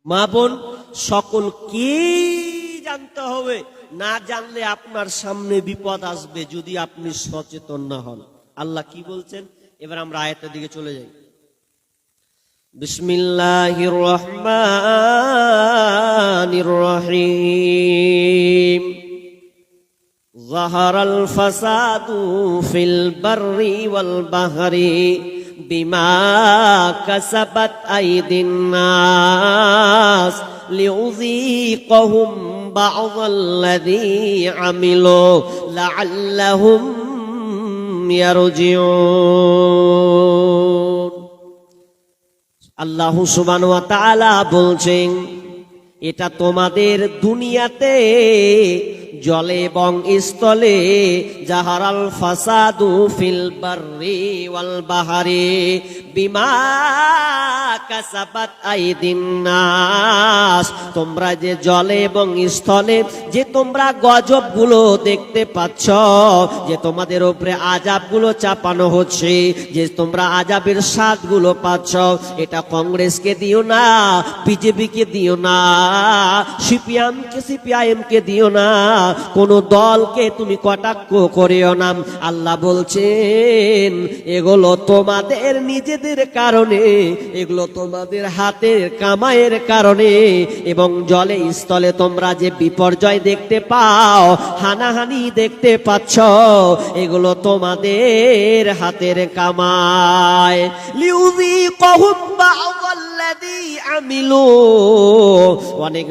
মা বোন সকলকে জানতে হবে, না জানলে আপনার সামনে বিপদ আসবে যদি আপনি সচেতন না হন। আল্লাহ কি বলছেন এবার আমরা আয়াতের দিকে চলে যাই। বিসমিল্লাহির রহমানির রহিম। যাহারাল ফাসাদু ফিল বাররি ওয়াল বাহরি বিমা কাসাবাত আইদিন নাস লিউযীকাহুম বা'দাল্লাযী আমিলু লাআল্লাহুম ইয়ারজিউন। আল্লাহু সুবহানাহু ওয়া তাআলা বলছেন, এটা তোমাদের দুনিয়াতে জলে এবং স্থলে জাহারাল ফাসাদু ফিল বাররি ওয়াল বাহরি বিমা কাসাবাত আইদিন নাস, তোমরা যে জলে এবং স্থলে যে তোমরা গজবগুলো দেখতে পাচ্ছ, যে তোমাদের উপরে আযাবগুলো চাপানো হচ্ছে, যে তোমরা আযাবের স্বাদগুলো পাচ্ছ, এটা কংগ্রেসকে দিও না, বিজেপিকে দিও না, সিপিআইএমকে দিও না, কোন দলকে তুমি কটাক্ষ করিও না। আল্লাহ বলছেন এগুলো তোমাদের নিজেদের কারণে, এগুলো তোমাদের হাতের কামাইয়ের কারণে, এবং জলে স্থলে তোমরা যে বিপর্যয় দেখতে পাও, হানাহানি দেখতে পাচ্ছ, এগুলো তোমাদের হাতের কামাই। লিউযীকাহুম বা'দাল্লাযী আমিলু, অনেক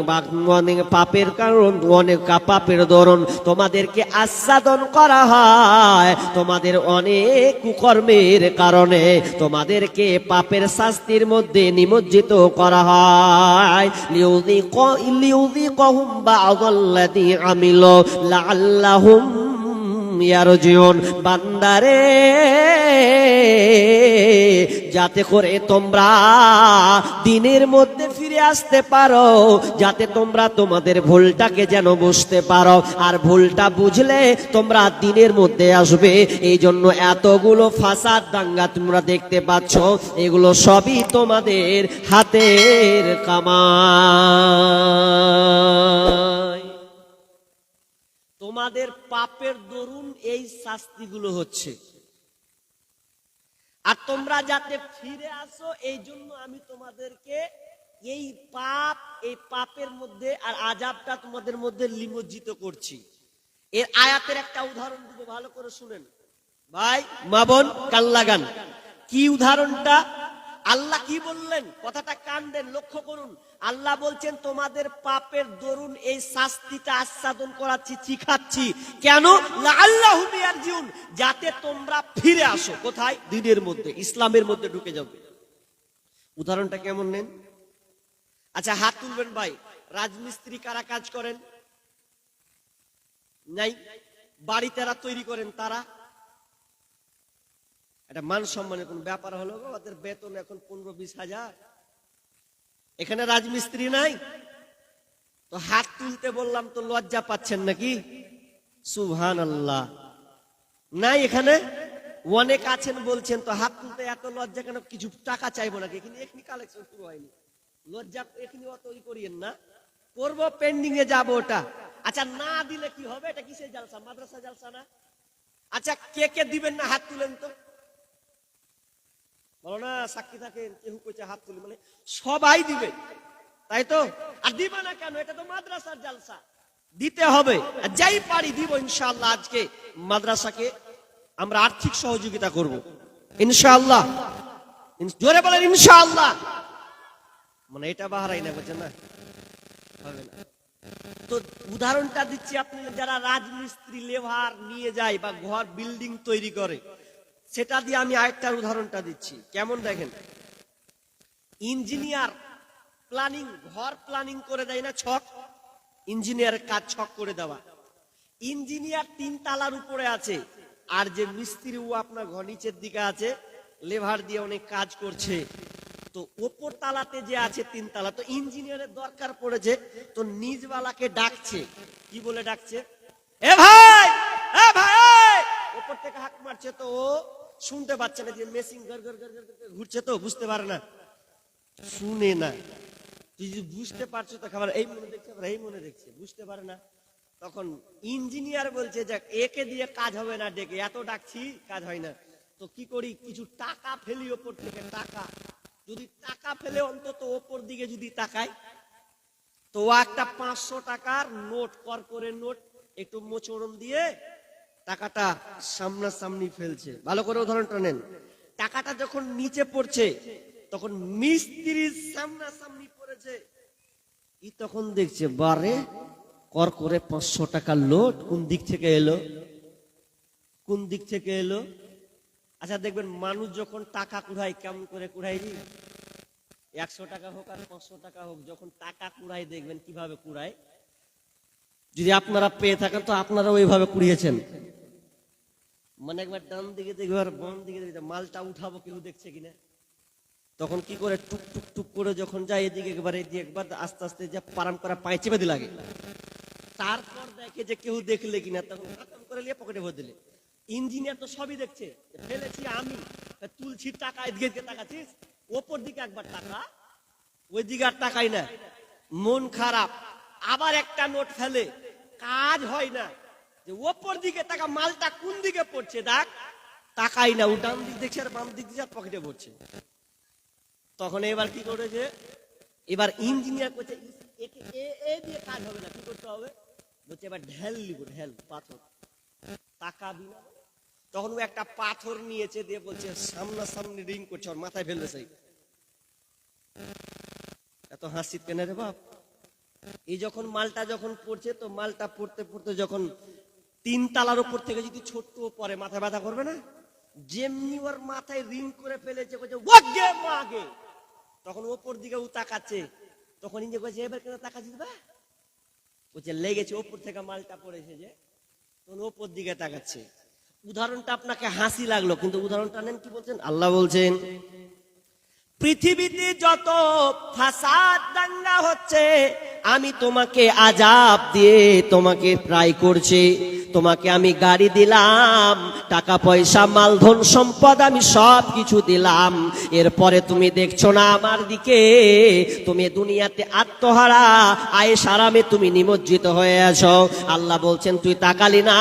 পাপের কারণ, অনেক পাপের দরুন তোমাদেরকে আস্বাদন করা হয়, তোমাদের অনেক কুকর্মের কারণে তোমাদেরকে পাপের শাস্তির মধ্যে নিমজ্জিত করা হয়। লিউযীকাহুম বা'দাল্লাযী আমিলু লাআল্লাহুম ইয়ারজিউন। বান্দারে, যাতে করে তোমরা দিনের মধ্যে ফিরে আসতে পারো, যাতে তোমরা তোমাদের ভুলটাকে যেন বুঝতে পারো, আর ভুলটা বুঝলে তোমরা দিনের মধ্যে আসবে। এই জন্য এতগুলো ফাসাদ দাঙ্গা তোমরা দেখতে পাচ্ছ, এগুলো সবই তোমাদের হাতের কামাই। তোমাদের পাপের দরুন এই শাস্তিগুলো হচ্ছে, আর তোমরা যাতে ফিরে আসো এই জন্য আমি তোমাদেরকে এই পাপের মধ্যে আর আযাবটা তোমাদের মধ্যে নিমজ্জিত করছি। এর আয়াতের একটা উদাহরণ দিব, ভালো করে শুনেন ভাই, মা বোন কান লাগান। কি উদাহরণটা? আল্লাহ কি বললেন, কথাটা কান দেন, লক্ষ্য করুন। আল্লাহ বলছেন তোমাদের পাপের দরুন এই শাস্তিটা আস্বাদন করাচ্ছি, শিখাচ্ছি। কেন? লাআল্লাহুম ইয়ারজিউন, যাতে তোমরা ফিরে আসো। কোথায়? দ্বীনের মধ্যে, ইসলামের মধ্যে ঢুকে যাবে। উদাহরণটা কেমন নেন? আচ্ছা হাত তুলবেন ভাই। রাজমিস্ত্রি কারা কাজ করেন? নাই। বাড়ি তারা তৈরি করেন তারা। এটা মান সম্মানের কোন ব্যাপার হলো? ওদের বেতন এখন 15-20 হাজার। এখানে রাজমিস্ত্রি নাই তো হাত তুলতে বললাম তো লজ্জা পাচ্ছেন নাকি? সুবহানাল্লাহ। নাই এখানে অনেক আছেন বলছেন তো হাত তুলতে এত লজ্জা কেন? কিছু টাকা চাইবো নাকি? এখানে কালেকশন শুরু হয়নি, লজ্জা এখানে তৈরি করিয়েন না, করবো, পেন্ডিং এ যাবো ওটা। আচ্ছা না দিলে কি হবে? এটা কিসের জালসা? মাদ্রাসা জালসা না? আচ্ছা কে কে দিবেন না হাত তুলেন তো, বলো না, সাক্ষী থাকেন, কেউ কইছে হাত তুলি, মানে সবাই দিবে তাই তো? আর দিবে না কেন? এটা তো মাদ্রাসার জালসা, দিতে হবে। যাই পারি দিব ইনশাআল্লাহ। আজকে মাদ্রাসাকে আমরা আর্থিক সহযোগিতা করব ইনশাআল্লাহ। জোরে বলেন ইনশাআল্লাহ। মানে এটা বাহারাই না, বুঝছেন না, হবে না। তো উদাহরণটা দিচ্ছি, আপনি যারা রাজমিস্ত্রি লেবার নিয়ে যায় বা ঘর বিল্ডিং তৈরি করে, সেটা দিয়ে আমি আরেকটার উদাহরণটা দিচ্ছি। কেমন দেখেন, ইঞ্জিনিয়ার প্ল্যানিং, ঘর প্ল্যানিং করে দেয় না, ছক, ইঞ্জিনিয়ার কাজ ছক করে দেওয়া। ইঞ্জিনিয়ার 3 তলার উপরে আছে, আর যে মিস্ত্রি ও আপনার ঘর নিচের দিকে আছে, লেবার দিয়ে অনেক কাজ করছে। তো ওপর তালাতে যে আছে 3 তলা, তো ইঞ্জিনিয়ারের দরকার পড়েছে, তো নিজওয়ালাকে ডাকছে। কি বলে ডাকছে? এ ভাই, এ ভাই, ওপর থেকে হাঁক মারছে। তো ও শুনতে পাচ্ছে না, যে মেশিন ঘর ঘর ঘর ঘুরছে, তো বুঝতে পারে না, শুনে না। তুই যদি বুঝতে পারছো তো খাবার এই মনে দেখছে, আবার এই মনে দেখছে, বুঝতে পারে না। তখন ইঞ্জিনিয়ার বলছে যে একে দিয়ে কাজ হবে না, ডেকে এত ডাকছি কাজ হয় না, তো কি করি, কিছু টাকা ফেলি ওপর থেকে। টাকা যদি টাকা ফেলে অন্তত ওপর দিকে যদি তাকায়, তো একটা 500 টাকার নোট, কর্পোরেট নোট, একটু মোচড়ন দিয়ে টাকাটা সামনাসামনি ফেলছে। ভালো করে উদাহরণটা নেন। টাকাটা যখন নিচে পড়ছে তখন মিস্ত্রির সামনাসামনি পড়েছে, ই তখন দেখছে বারে কর করে 500 টাকার লোট কোন দিক থেকে এলো, কোন দিক থেকে এলো। আচ্ছা দেখবেন মানুষ যখন টাকা কুড়ায় কেমন করে কুড়ায়, 100 টাকা হোক আর 500 টাকা হোক, যখন টাকা কুড়ায় দেখবেন কিভাবে কুড়ায়। যদি আপনারা পেয়ে থাকেন তো আপনারা ওইভাবে কুড়িয়েছেন, মানে একবার ডান দিকে দেখবে আর বাম দিকে দেখবে, মালটা উঠাবো কেউ দেখছে কিনা, তখন কি করে টুক টুক টুক করে যখন যায় এদিকে একবার এদিকে একবার আস্তে আস্তে যা পারাম করা পায়ে চেপে দিলে লাগে, তারপর দেখে যে কেউ দেখলে কিনা, তখন খতম করে নিয়ে পকেটে ভরে দিলে। ইঞ্জিনিয়ার তো সবই দেখছে, ফেলেছি আমি, তুলছি টাকা, এদিকে এদিকে তাকাচ্ছিস, ওপর দিকে একবার টাকা, ওই দিকে আর তাকাই না, মন খারাপ। আবার একটা নোট ফেলে, কাজ হয় না, যে ওপর দিকে টাকা, মালটা কোন দিকে পড়ছে দেখ, তাকাই না, ও ডান দিক দেখছে আর বাম দিক দিকে পকেটে পড়ছে। তখন এবার কি করেছে, এবার ইঞ্জিনিয়ার করছে এ দিয়ে কাজ হবে না, কি করতে হবে, বলছে এবার ঢেল লিব, ঢেল পাথর, টাকা বিনা। তখন ও একটা পাথর নিয়েছে, দিয়ে বলছে সামনাসামনি রিং করছে, ওর মাথায় ফেলবে। সেই এত হাসি কেন রে বাপ? এই যখন মালটা যখন পড়ছে, তো মালটা পড়তে পড়তে যখন 3 তালার উপর থেকে যদি ছোট্ট পরে, মাথা ব্যথা করবে না? যেমনি ওর মাথায় রিং করে ফেলেছে, ওগে মাগে, তখন ওপর দিকে ও তাকাচ্ছে, তখন ইঞ্জে কইছে এবার কেন তাকাচ্ছিস বা, বলছে লেগেছে ওপর থেকে মালটা পড়েছে, যে তখন ওপর দিকে তাকাচ্ছে। উদাহরণটা আপনাকে হাসি লাগলো, কিন্তু উদাহরণটা নেন কি বলছেন, আল্লাহ বলছেন পৃথিবীতে যত ফাসাদ দাঙ্গা হচ্ছে, আমি তোমাকে আযাব দিয়ে তোমাকে ট্রাই করছি। তোমাকে আমি গাড়ি দিলাম, টাকা পয়সা মালধন সম্পদ আমি সব কিছু দিলাম, এরপরে তুমি দেখছো না আমার দিকে, তুমি দুনিয়াতে আত্মহারা, আয়েশ আরামে তুমি নিমজ্জিত হয়ে আছো। আল্লাহ বলছেন তুই তাকালি না,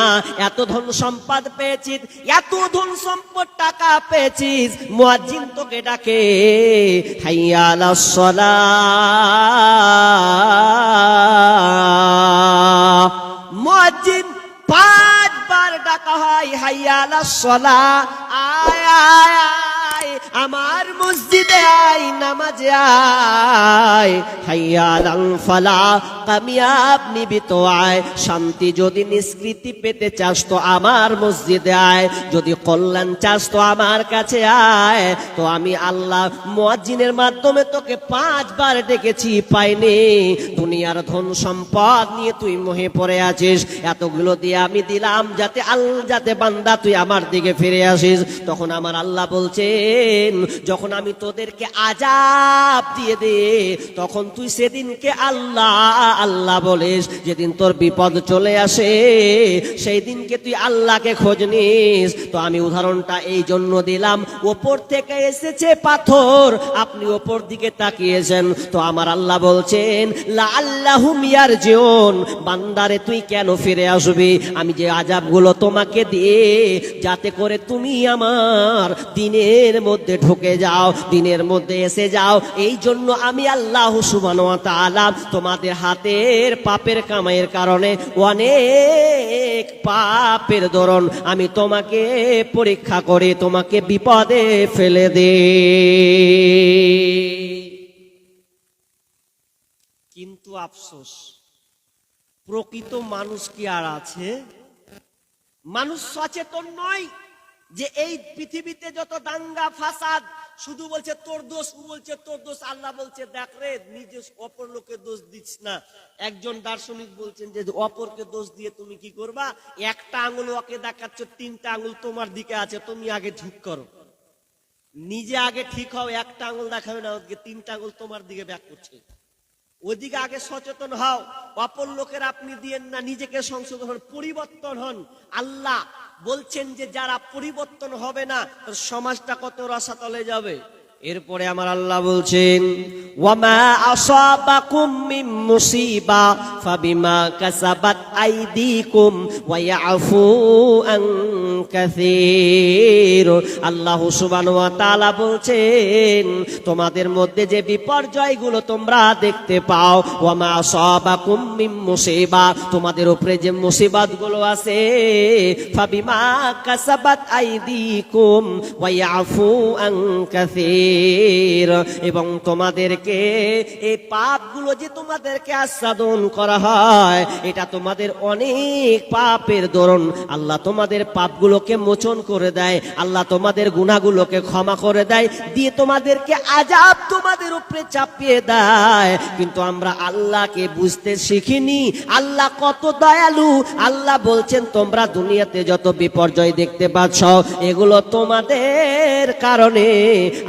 এত ধন সম্পদ পেয়েছিস, এত ধন সম্পদ টাকা পেয়েছিস, মুয়াজ্জিন তোকে ডাকে হাইয়া আলাস সালাহ, মুয়াজ্জিন 5 বার ডাকা হয়, হাইয়া আলাস সালাহ, আয় আয় আয় আমার মসজিদে আয়, নামাজে আয়, হাইয়া আলাল ফালাহ, কামিয়াব নিবি তো আয়। শান্তি যদি নিষ্কৃতি পেতে চাস তো আমার মসজিদে আয়, যদি কল্যাণ চাস তো আমার কাছে আয়। তো আমি আল্লাহ মুয়াজ্জিনের মাধ্যমে তোকে 5 বার ডেকেছি, পাইনি। দুনিয়ার ধন সম্পদ নিয়ে তুই মোহে পড়ে আছিস, এতগুলো দিয়ে আমি দিলাম যাতে বান্দা তুই আমার দিকে ফিরে আসিস। তখন আমার আল্লাহ বলছেন যখন আমি তোদেরকে আযাব দিয়ে দে, তখন তুই সেদিনকে আল্লাহ আল্লাহ বলিস। যেদিন তোর বিপদ চলে আসে সেই দিনকে তুই আল্লাহকে খোঁজ নিস। তো আমি উদাহরণটা এই জন্য দিলাম, ওপর থেকে এসেছে পাথর, আপনি ওপর দিকে তাকিয়েছেন, তো আমার আল্লাহ বলছেন লাআল্লাহুম ইয়ারজিউন, বান্দারে তুই কেন ফিরে আসবি, আমি যে আযাবগুলো তোমাকে দিয়ে যাতে করে তুমি আমার দিনের মধ্যে ঢুকে যাও, দিনের মধ্যে এসে যাও, এই জন্য আমি আল্লাহ সুবহানাহু ওয়া তাআলা তোমাদের হাতের পাপের কামাইয়ের কারণে অনেক পাপের দরুন আমি তোমাকে পরীক্ষা করে তোমাকে বিপদে ফেলে দে। কিন্তু আফসোস, প্রকৃত মানুষ কি আর আছে? মানুষ সচেতন নয় যে এই পৃথিবীতে যত দাঙ্গা ফাসাদ, শুধু বলছে তোর দোষ, ও বলছে তোর দোষ। আল্লাহ বলছে দেখ রে, নিজে অপর লোকের দোষ দিস না। একজন দার্শনিক বলছেন যে অপরকে দোষ দিয়ে তুমি কি করবা, একটা আঙুল ওকে দেখাচ্ছ, 3টা আঙুল তোমার দিকে আছে, তুমি আগে ঠিক করো, নিজে আগে ঠিক হও, একটা আঙুল দেখাবে না, ওদিকে 3টা আঙুল তোমার দিকে ব্যাক করছে, ওদিকে আগে সচেতন হও। অপর লোকের আপনি দিয়েন না, নিজেকে সংশোধন হন, পরিবর্তন হন। আল্লাহ বলছেন যে যারা পরিবর্তন হবে না, তার সমাজটা কত রসাতলে যাবে। এরপরে আমার আল্লাহ বলছেন ওয়ামা আসাবাকুম মিন মুসিবা ফাবিমা কাসাবাত আইদিকুম ওয়া ইয়াফু আন কাসীর। আল্লাহ সুবহানাহু ওয়া তাআলা বলছেন তোমাদের মধ্যে যে বিপর্যয়গুলো তোমরা দেখতে পাও, ওয়ামা আসাবাকুম মিন মুসিবা, তোমাদের উপরে যে মুসিবতগুলো আছে, ফাবিমা কাসাবাত আইদিকুম ওয়া ইয়াফু আন কাসীর, এবং তোমাদেরকে এই পাপগুলো যে তোমাদেরকে আস্বাদন করা হয়, এটা তোমাদের অনেক পাপের দরুন আল্লাহ তোমাদের পাপগুলোকে মোচন করে দেয়, আল্লাহ তোমাদের গুনাহগুলোকে ক্ষমা করে দেয়, দিয়ে তোমাদেরকে আযাব তোমাদের উপরে চাপিয়ে দেয়। কিন্তু আমরা আল্লাহকে বুঝতে শিখিনি, আল্লাহ কত দয়ালু। আল্লাহ বলছেন তোমরা দুনিয়াতে যত বিপর্যয় দেখতে পাচ্ছ এগুলো তোমাদের কারণে,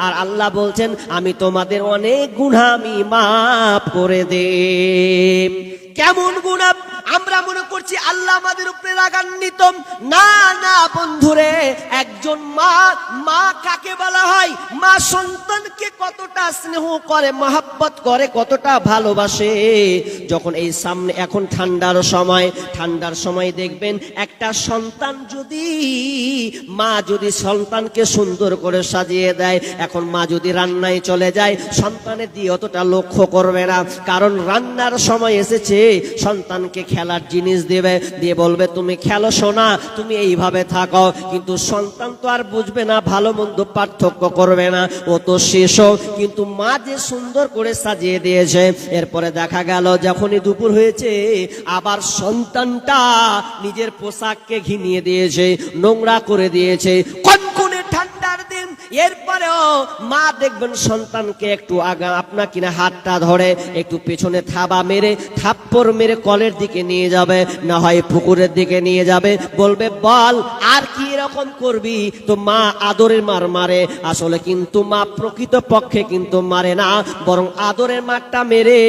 আর আল্লাহ বলছেন আমি তোমাদের অনেক গুনাহ আমি মাফ করে দেব। কেমন গুনাহ? আমরা মনে করছি আল্লাহ আমাদের উপরে রাগান্বিত। না না বন্ধুরে, একজন মা কাকে বলা হয়? মা সন্তানকে কতটা স্নেহ করে, মহব্বত করে, কতটা ভালোবাসে। যখন এই সামনে এখন ঠান্ডার সময় দেখবেন একটা সন্তান যদি মা যদি সন্তানকে সুন্দর করে সাজিয়ে দেয়, এখন মা যদি রান্নায় চলে যায় সন্তানের দিয়ে অতটা লক্ষ্য করবে না, কারণ রান্নার সময় এসেছে, সন্তানকে খেলার জিনিস দেবে, দিয়ে বলবে তুমি খেলো সোনা, তুমি এইভাবে থাকো। কিন্তু সন্তান তো আর বুঝবে না, ভালো মন্দ পার্থক্য করবে না, ও তো শিশু। কিন্তু মা যে সুন্দর করে সাজিয়ে দিয়েছে, এরপরে দেখা গেল যখনই দুপুর হয়েছে আবার সন্তানটা নিজের পোশাককে ঘিনিয়ে দিয়েছে, নোংরা করে দিয়েছে, কনকনে ঠান্ডার দিন। এরপরেও মা দেখবেন সন্তানকে একটু আগা আপনা কিনা হাতটা ধরে একটু পেছনে থাপ্পড় মেরে কলের দিকে নিয়ে যাবে, না হয় পুকুরের দিকে নিয়ে যাবে, বলবে বল আর কি এরকম করবি। তো মা আদরের মার মারে, আসলে কিন্তু মা প্রকৃত পক্ষে কিন্তু মারে না, বরং আদরের মারটা মেরে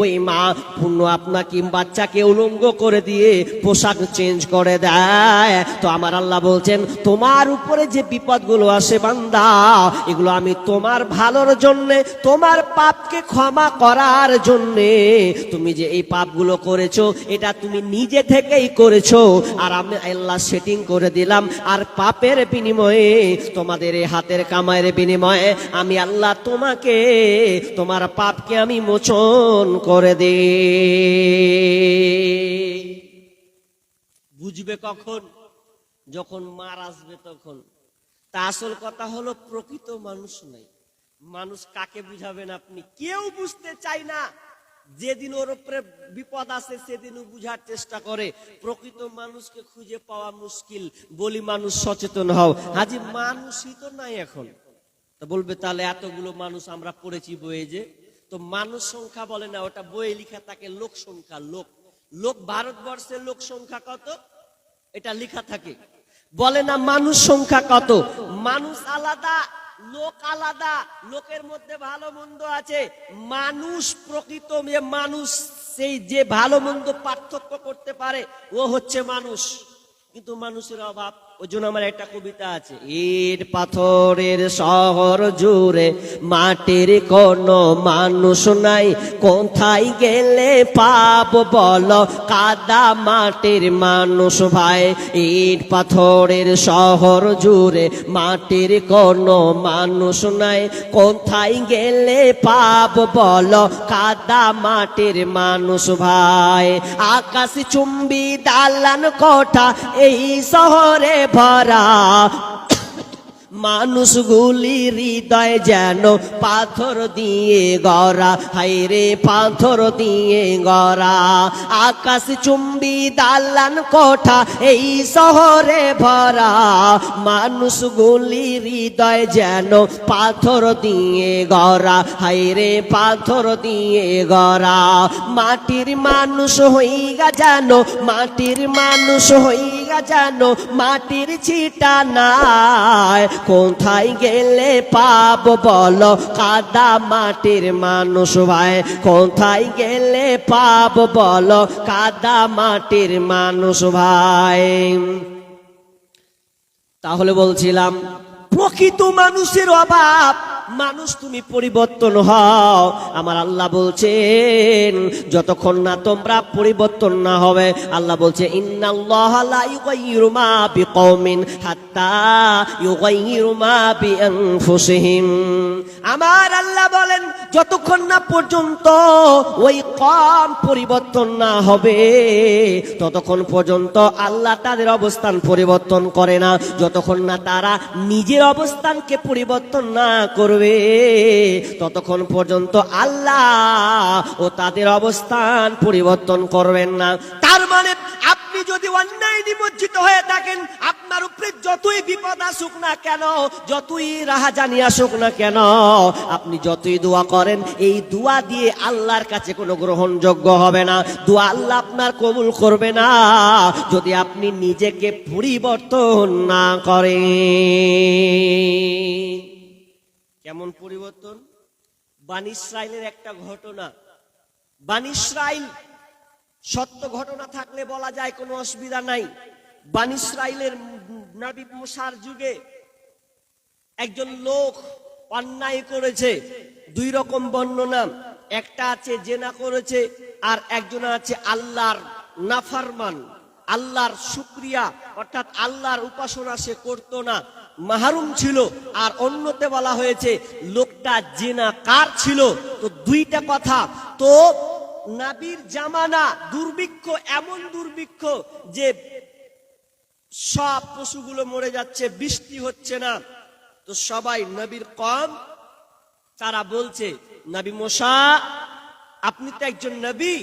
ওই মা পূর্ণ আপনাকে বাচ্চাকে উলঙ্গ করে দিয়ে পোশাক চেঞ্জ করে দেয়। তো আমার আল্লাহ বলছেন তোমার উপরে যে বিপদগুলো আসে বান্দা, এগুলো আমি তোমার ভালোর জন্যে, তোমার পাপকে ক্ষমা করার জন্যে। তুমি যে এই পাপগুলো করেছো এটা তুমি নিজে থেকেই করেছো, আর আমি আল্লাহ সেটিং করে দিলাম, আর পাপের বিনিময়ে তোমাদের এই হাতের কামাইয়ের বিনিময়ে আমি আল্লাহ তোমাকে তোমার পাপকে আমি মোচন করে দিই। বুঝবে কখন? যখন মার আসবে তখন। তা আসল কথা হলো প্রকৃত মানুষ নাই। মানুষ কাকে বুঝাবেন আপনি? কেউ বুঝতে চায় না। যেদিন ওর উপরে বিপদ আসে সেদিনও বুঝার চেষ্টা করে। প্রকৃত মানুষকে খুঁজে পাওয়া মুশকিল। বলি মানুষ সচেতন হও। হাজি মানুষই তো নাই এখন। তো বলবে তাহলে এতগুলো মানুষ আমরা পড়েছি বইয়ে, যে তো মানুষ সংখ্যা বলে না, ওটা বইয়ে লেখা থাকে লোক সংখ্যা। লোক ভারতবর্ষের লোক সংখ্যা কত এটা লেখা থাকে, বলে না মানুষ সংখ্যা কত। মানুষ আলাদা, লোক আলাদা। লোকের মধ্যে ভালো মন্দ আছে। মানুষ প্রকৃত মানুষ, সেই যে ভালো মন্দ পার্থক্য করতে পারে ও হচ্ছে মানুষ। কিন্তু মানুষের অভাব। ওই জন্য আমার একটা কবিতা আছে, ইট পাথরের শহর জুড়ে মাটির কোনো মানুষ নাই, কোথায় গেলে পাবো বলো কাদা মাটির মানুষ ভাই। ইট পাথরের শহর জুড়ে মাটির কোনো মানুষ নাই, কোথায় গেলে পাবো বলো কাদা মাটির মানুষ ভাই। আকাশ চুম্বি দালান কোঠা এই শহরে ভরা, মানুষগুলি হৃদয় যেন পাথর দিয়ে গড়া, হাইরে পাথর দিয়ে গড়া। আকাশ চুম্বি দালান কোঠা এই শহরে ভরা, মানুষগুলি হৃদয় যেন পাথর দিয়ে গড়া, হাইরে পাথর দিয়ে গড়া। মাটির মানুষ হইগা যেন, মাটির মানুষ হইগা যেন মাটির ছিটা নাই, কোথায় গেলে পাবো বলো কাদা মাটির মানুষ ভাই, কোথায় গেলে পাবো বলো কাদা মাটির মানুষ ভাই। তাহলে বলছিলাম প্রকৃত মানুষের অভাব মানুষ তুমি পরিবর্তন হও। আমার আল্লাহ বলছেন যতক্ষণ না তোমরা পরিবর্তন না হবে, আল্লাহ বলছে ইন্নাল্লাহা লা ইউগাইয়িরু মা বিকওমিন হাত্তা ইউগাইয়িরু মা বিআনফুসিহিম। আমার আল্লাহ বলেন যতক্ষণ না পর্যন্ত ওই কওম পরিবর্তন না হবে ততক্ষণ পর্যন্ত আল্লাহ তাদের অবস্থান পরিবর্তন করে না। যতক্ষণ না তারা নিজের অবস্থানকে পরিবর্তন না করবে ততক্ষণ পর্যন্ত আল্লাহ ও তাদের অবস্থান পরিবর্তন করবেন না। তার মানে আপনি যদি অন্যায় নিমজ্জিত হয়ে থাকেন, আপনার উপরে যতই বিপদ আসুক না কেন, যতই রাহাজানি আসুক না কেন, আপনি যতই দোয়া করেন, এই দোয়া দিয়ে আল্লাহর কাছে কোনো গ্রহণযোগ্য হবে না। দোয়া আল্লাহ আপনার কবুল করবে না যদি আপনি নিজেকে পরিবর্তন না করেন। কেমন পরিবর্তন? বনী ইসরাইলের একটা ঘটনা। বনী ইসরাইল সত্য ঘটনা থাকলে বলা যায় কোনো অসুবিধা নাই। বনী ইসরাইলের নবী মুসার যুগে একজন লোক অন্যায় করেছে। দুই রকম বর্ণনা, একটা আছে জেনা করেছে আর একজন আছে আল্লাহর নাফরমান, আল্লাহর শুকরিয়া অর্থাৎ আল্লাহর উপাসনা সে করতো না, মাহরুম ছিল। আর অন্যতে বলা হয়েছে লোকটা জেনাকার ছিল। তো দুইটা কথা। তো নবীর জামানা দুর্ভিক্ষ, এমন দুর্ভিক্ষ যে সব পশুগুলো মরে যাচ্ছে, বৃষ্টি হচ্ছে না। তো সবাই নবীর কওম তারা বলছে নবী মুসা আপনি তো একজন নবী,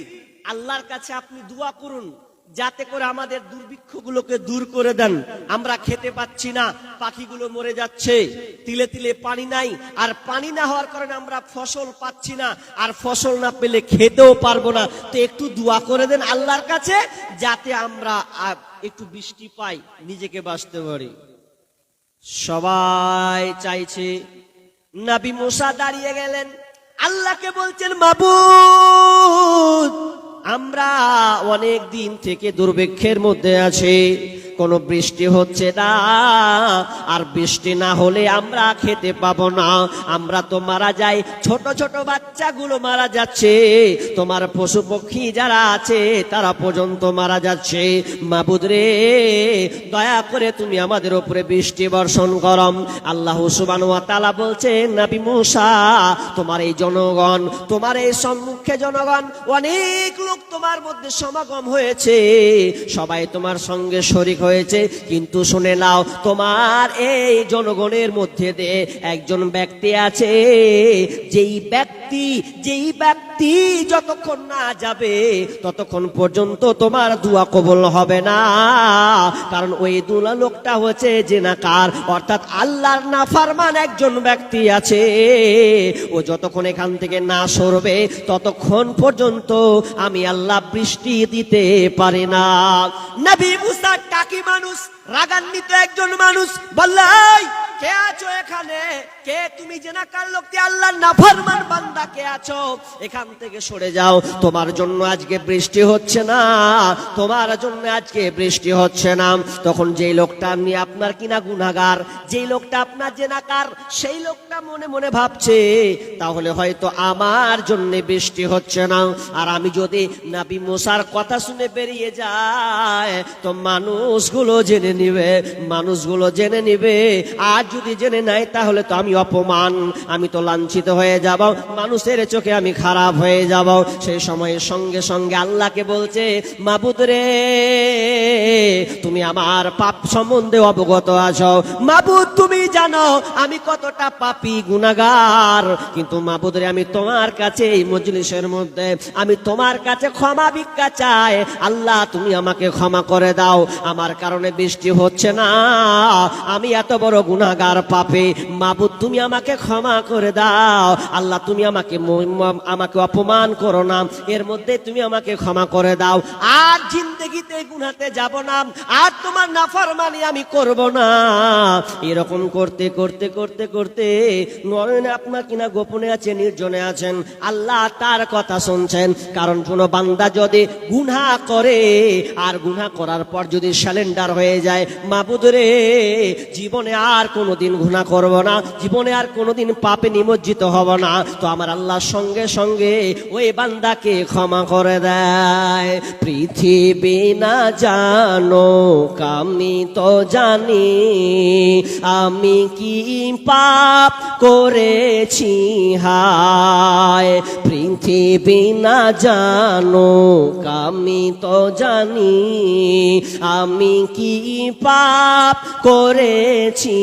আল্লাহর কাছে আপনি দোয়া করুন যাতে করে আমাদের দুর্ভিক্ষগুলোকে দূর করে দেন। আমরা খেতে পাচ্ছি না, পাখিগুলো মরে যাচ্ছে, তিলে তিলে পানি নাই, আর পানি না হওয়ার কারণে আমরা ফসল পাচ্ছি না, আর ফসল না পেলে খেতেও পারবো না। তো একটু দোয়া করে দেন আল্লাহর কাছে যাতে আমরা একটু বৃষ্টি পাই, নিজেকে বাঁচতে পারি। সবাই চাইছে। নবী মুসা দাঁড়িয়ে গেলেন, আল্লাহকে বলছেন মাবুদ আমরা অনেক দিন থেকে দুর্ভিক্ষের মধ্যে আছি, কোনো বৃষ্টি হচ্ছে না, আর বৃষ্টি না হলে আমরা খেতে পাবো না, আমরা তো মারা যাই, ছোট ছোট বাচ্চাগুলো মারা যাচ্ছে, তোমার পশু পক্ষী যারা আছে তারা পর্যন্ত মারা যাচ্ছে। মাবুদ রে দয়া করে তুমি আমাদের উপরে বৃষ্টি বর্ষণ করম। আল্লাহ সুবহানাহু ওয়া তাআলা বলছেন নবী মুসা তোমার এই জনগণ, তোমার এই সম্মুখে জনগণ, অনেক লোক তোমার মধ্যে সমাগম হয়েছে, সবাই তোমার সঙ্গে শরীক হয়েছে, কিন্তু শুনে নাও তোমার এই জনগণের মধ্যে দিয়ে একজন ব্যক্তি আছে, যেই ব্যক্তি যতক্ষণ না যাবে ততক্ষণ পর্যন্ত তোমার দোয়া কবুল হবে না। কারণ ওই দুলা লোকটা হচ্ছে জিনাকার, অর্থাৎ আল্লাহর নাফরমান একজন ব্যক্তি আছে। ও যতক্ষণ এখান থেকে না সরবে ততক্ষণ পর্যন্ত আমি আল্লাহ বৃষ্টি দিতে পারি না। নবী মুসা টাকি মানুষ, রাগান্বিত একজন মানুষ, বললাই কে আছো এখানে? কে তুমি জেনাকার লোকটি, আল্লাহর নাফরমান বান্দা কে আছো? এখান থেকে সরে যাও, তোমার জন্য আজকে বৃষ্টি হচ্ছে না, তোমার জন্য আজকে বৃষ্টি হচ্ছে না। তখন যেই লোকটা আপনি আপনার কিনা গুনাহগার, যেই লোকটা আপনার জেনাকার, সেই লোকটা মনে মনে ভাবছে তাহলে হয়তো আমার জন্য বৃষ্টি হচ্ছে না। আর আমি যদি নবী মুসার কথা শুনে বেরিয়ে যায় তো মানুষগুলো জেনে নিবে, আর যদি জেনে নাই তাহলে তো আমি অপমান, আমি তো লাঞ্ছিত হয়ে যাব, মানুষের চোখে আমি খারাপ হয়ে যাব। সেই সময়ে সঙ্গে সঙ্গে আল্লাহকে বলছে মাবুদ রে তুমি আমার পাপ সম্বন্ধে অবগত আছো, মাবুদ তুমি জানো আমি কতটা পাপী গুনাহগার, কিন্তু মাবুদ রে আমি তোমার কাছে এই মজলিসের মধ্যে আমি তোমার কাছে ক্ষমা ভিক্ষা চাই, আল্লাহ তুমি আমাকে ক্ষমা করে দাও, আমার কারণে বৃষ্টি হচ্ছে না, আমি এত বড় গুনাহগার পাপী, মাবুদ তুমি আমাকে ক্ষমা করে দাও, আল্লাহ তুমি আমাকে অপমান করো না, এর মধ্যে তুমি আমাকে ক্ষমা করে দাও, আর জিন্দেগিতে গুনাহতে যাব না, আর তোমার নাফরমানি আমি করব না। এরকম করতে করতে করতে করতে নয়নে আপনার কিনা গোপনে আছে, নির্জনে আছেন, আল্লাহ তার কথা শুনছেন। কারণ কোন বান্দা যদি গুনাহ করে আর গুনাহ করার পর যদি স্যালেন্ডার হয়ে যায়, মাবুদ রে জীবনে আর কোনোদিন গুনাহ করব না, জীবনে আর কোনোদিন পাপে নিমজ্জিত হব না। তো আমার আল্লাহ সঙ্গে সঙ্গে ওই বান্দাকে ক্ষমা করে দেয়। পৃথিবী না জানো আমি তো জানি আমি কি পাপ করেছি হায়। পৃথিবী না জানো আমি তো জানি আমি কি পাপ করেছি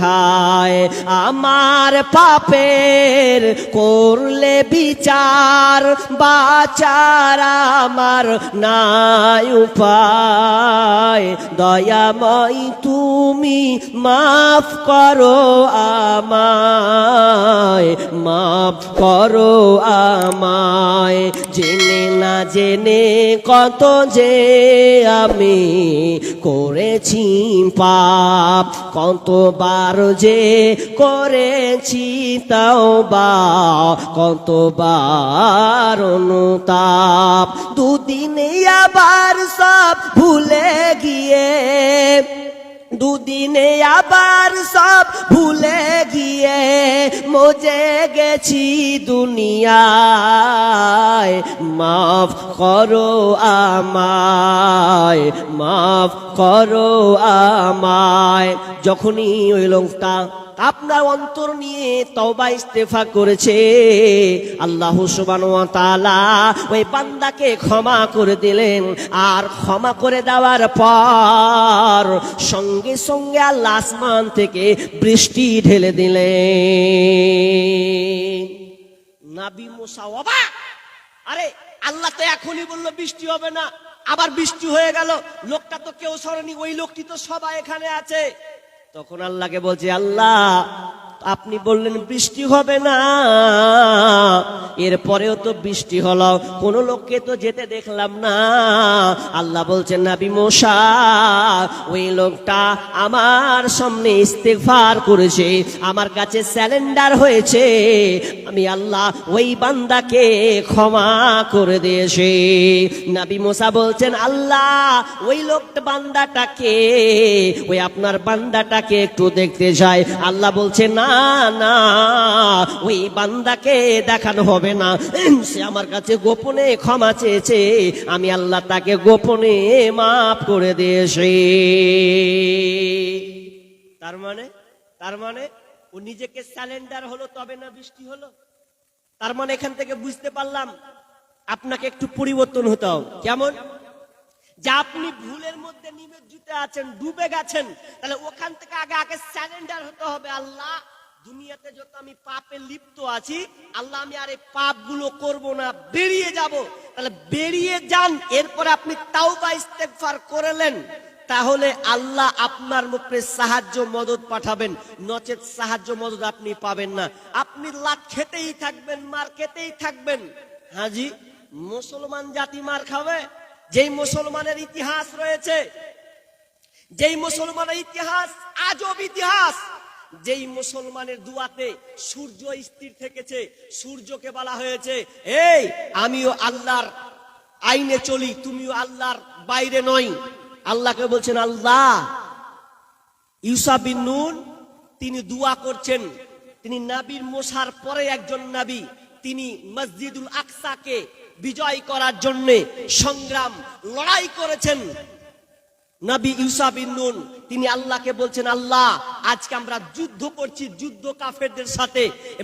হায়। আমার পাপের করলে বিচার বাঁচার আমার নাই উপায়। দয়াময় তুমি মাফ করো আমায়, মাফ করো আমায়। জেনে না জেনে কত যে আমি করেছি পাপ, কতবার যে করেছি তাওবা, কতবার অনুতাপ। দুদিনে আবার সব ভুলে গিয়ে, দুদিনে আবার সব ভুলে গিয়ে মজে গেছি দুনিয়ায়। মাফ করো আমায়, মাফ করো আমায়। যখনই ওই লোকটা আপনার অন্তর নিয়ে তওবা ইস্তেগফার করেছে, আল্লাহ সুবহানাহু ওয়া তাআলা ওই বান্দাকে ক্ষমা করে দিলেন। আর ক্ষমা করে দেওয়ার পর সঙ্গে সঙ্গে আল্লাহ আসমান থেকে বৃষ্টি ঢেলে দিলেন। নবী মুসা অবাক, আরে আল্লাহ তো এখনই বললো বৃষ্টি হবে না, আবার বৃষ্টি হয়ে গেল। লোকটা তো কেউ সরেনি, ওই লোকটি তো সবাই এখানে আছে। তখন আল্লাহকে বলছে, আল্লাহ আপনি বললেন বৃষ্টি হবে না, এরপরেও তো বৃষ্টি হলো, কোন লোককে তো যেতে দেখলাম না। আল্লাহ বলছেন, নবী মুসা ওই লোকটা আমার সামনে ইস্তেগফার করেছে, আমার কাছে সারেন্ডার হয়েছে, আমি আল্লাহ ওই বান্দাকে ক্ষমা করে দিয়েছি। নবী মুসা বলছেন, আল্লাহ ওই লোকটা বান্দাটাকে, ওই আপনার বান্দাটাকে একটু দেখতে চাই। আল্লাহ বলছে, না না, ওই বান্দাকে দেখানো হবে না, সে আমার কাছে গোপনে ক্ষমা চেয়েছে, আমি আল্লাহ তাকে গোপনে মাফ করে দিয়েছি। তার মানে ও নিজেকে সারেন্ডার হলো, তবে না বৃষ্টি হলো। তার মানে এখান থেকে বুঝতে পারলাম আপনাকে একটু পরিবর্তন হতে হবে। কেমন? যে আপনি ভুলের মধ্যে নিমজ্জিত আছেন, ডুবে গেছেন, তাহলে ওখান থেকে আগে সারেন্ডার হতে হবে। আল্লাহ দুনিয়াতে যত আমি পাপে লিপ্ত আছি, আল্লাহ আমি আর এই পাপগুলো করব না, বেরিয়ে যাব। তাহলে বেরিয়ে যান, এরপরে আপনি তাওবা ইস্তেগফার করলেন, তাহলে আল্লাহ আপনার মুখে সাহায্য মদদ পাঠাবেন, নচেত সাহায্য মদদ আপনি পাবেন না। আপনি লাত খেতেই থাকবেন, মার খেতেই থাকবেন। হাজি, মুসলমান জাতি মার খাবে? যেই মুসলমানের ইতিহাস রয়েছে, যেই মুসলমানের ইতিহাস আজব ইতিহাস, যেই মুসলমানের দুয়াতে সূর্য স্থির থেকেছে, সূর্যকে বলা হয়েছে, এই আমিও আল্লাহর আইনে চলি, তুমিও আল্লাহর বাইরে নয়। আল্লাহকে বলছেন, আল্লাহ ইউসা বিন নুন তিনি দুয়া করছেন, তিনি নবীর মুসার পরে একজন নবী, তিনি মসজিদুল আকসাকে বিজয় করার জন্য সংগ্রাম লড়াই করেছেন। নবী ইউসা বিন নুন তিনি আল্লাহকে বলছেন, আল্লাহ আজকে আমরা যুদ্ধ করছি, যুদ্ধ কাফেরদের সাথে,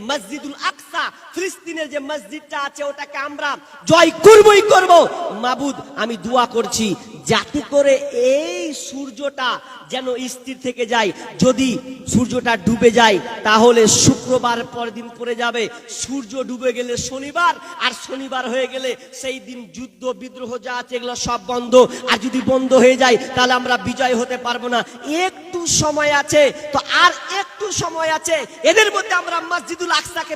মসজিদুল আকসা ফিলিস্তিনের যে মসজিদটা আছে ওটাকে আমরা জয় করবই করব। মাবুদ আমি দোয়া করছি যাতে করে এই সূর্যটা যেন স্থির থেকে যায়। যদি সূর্যটা ডুবে যায় তাহলে শুক্রবার পরের দিন পড়ে যাবে, সূর্য ডুবে গেলে শনিবার, আর শনিবার হয়ে গেলে সেই দিন যুদ্ধ বিদ্রোহ যা আছে এগুলো সব বন্ধ। আর যদি বন্ধ হয়ে যায় তাহলে আমরা বিজয় হতে পারবো না। একটু সময় আছে, তো আর একটু সময় আছে, এদের মধ্যে আমরা মসজিদুল আকসাকে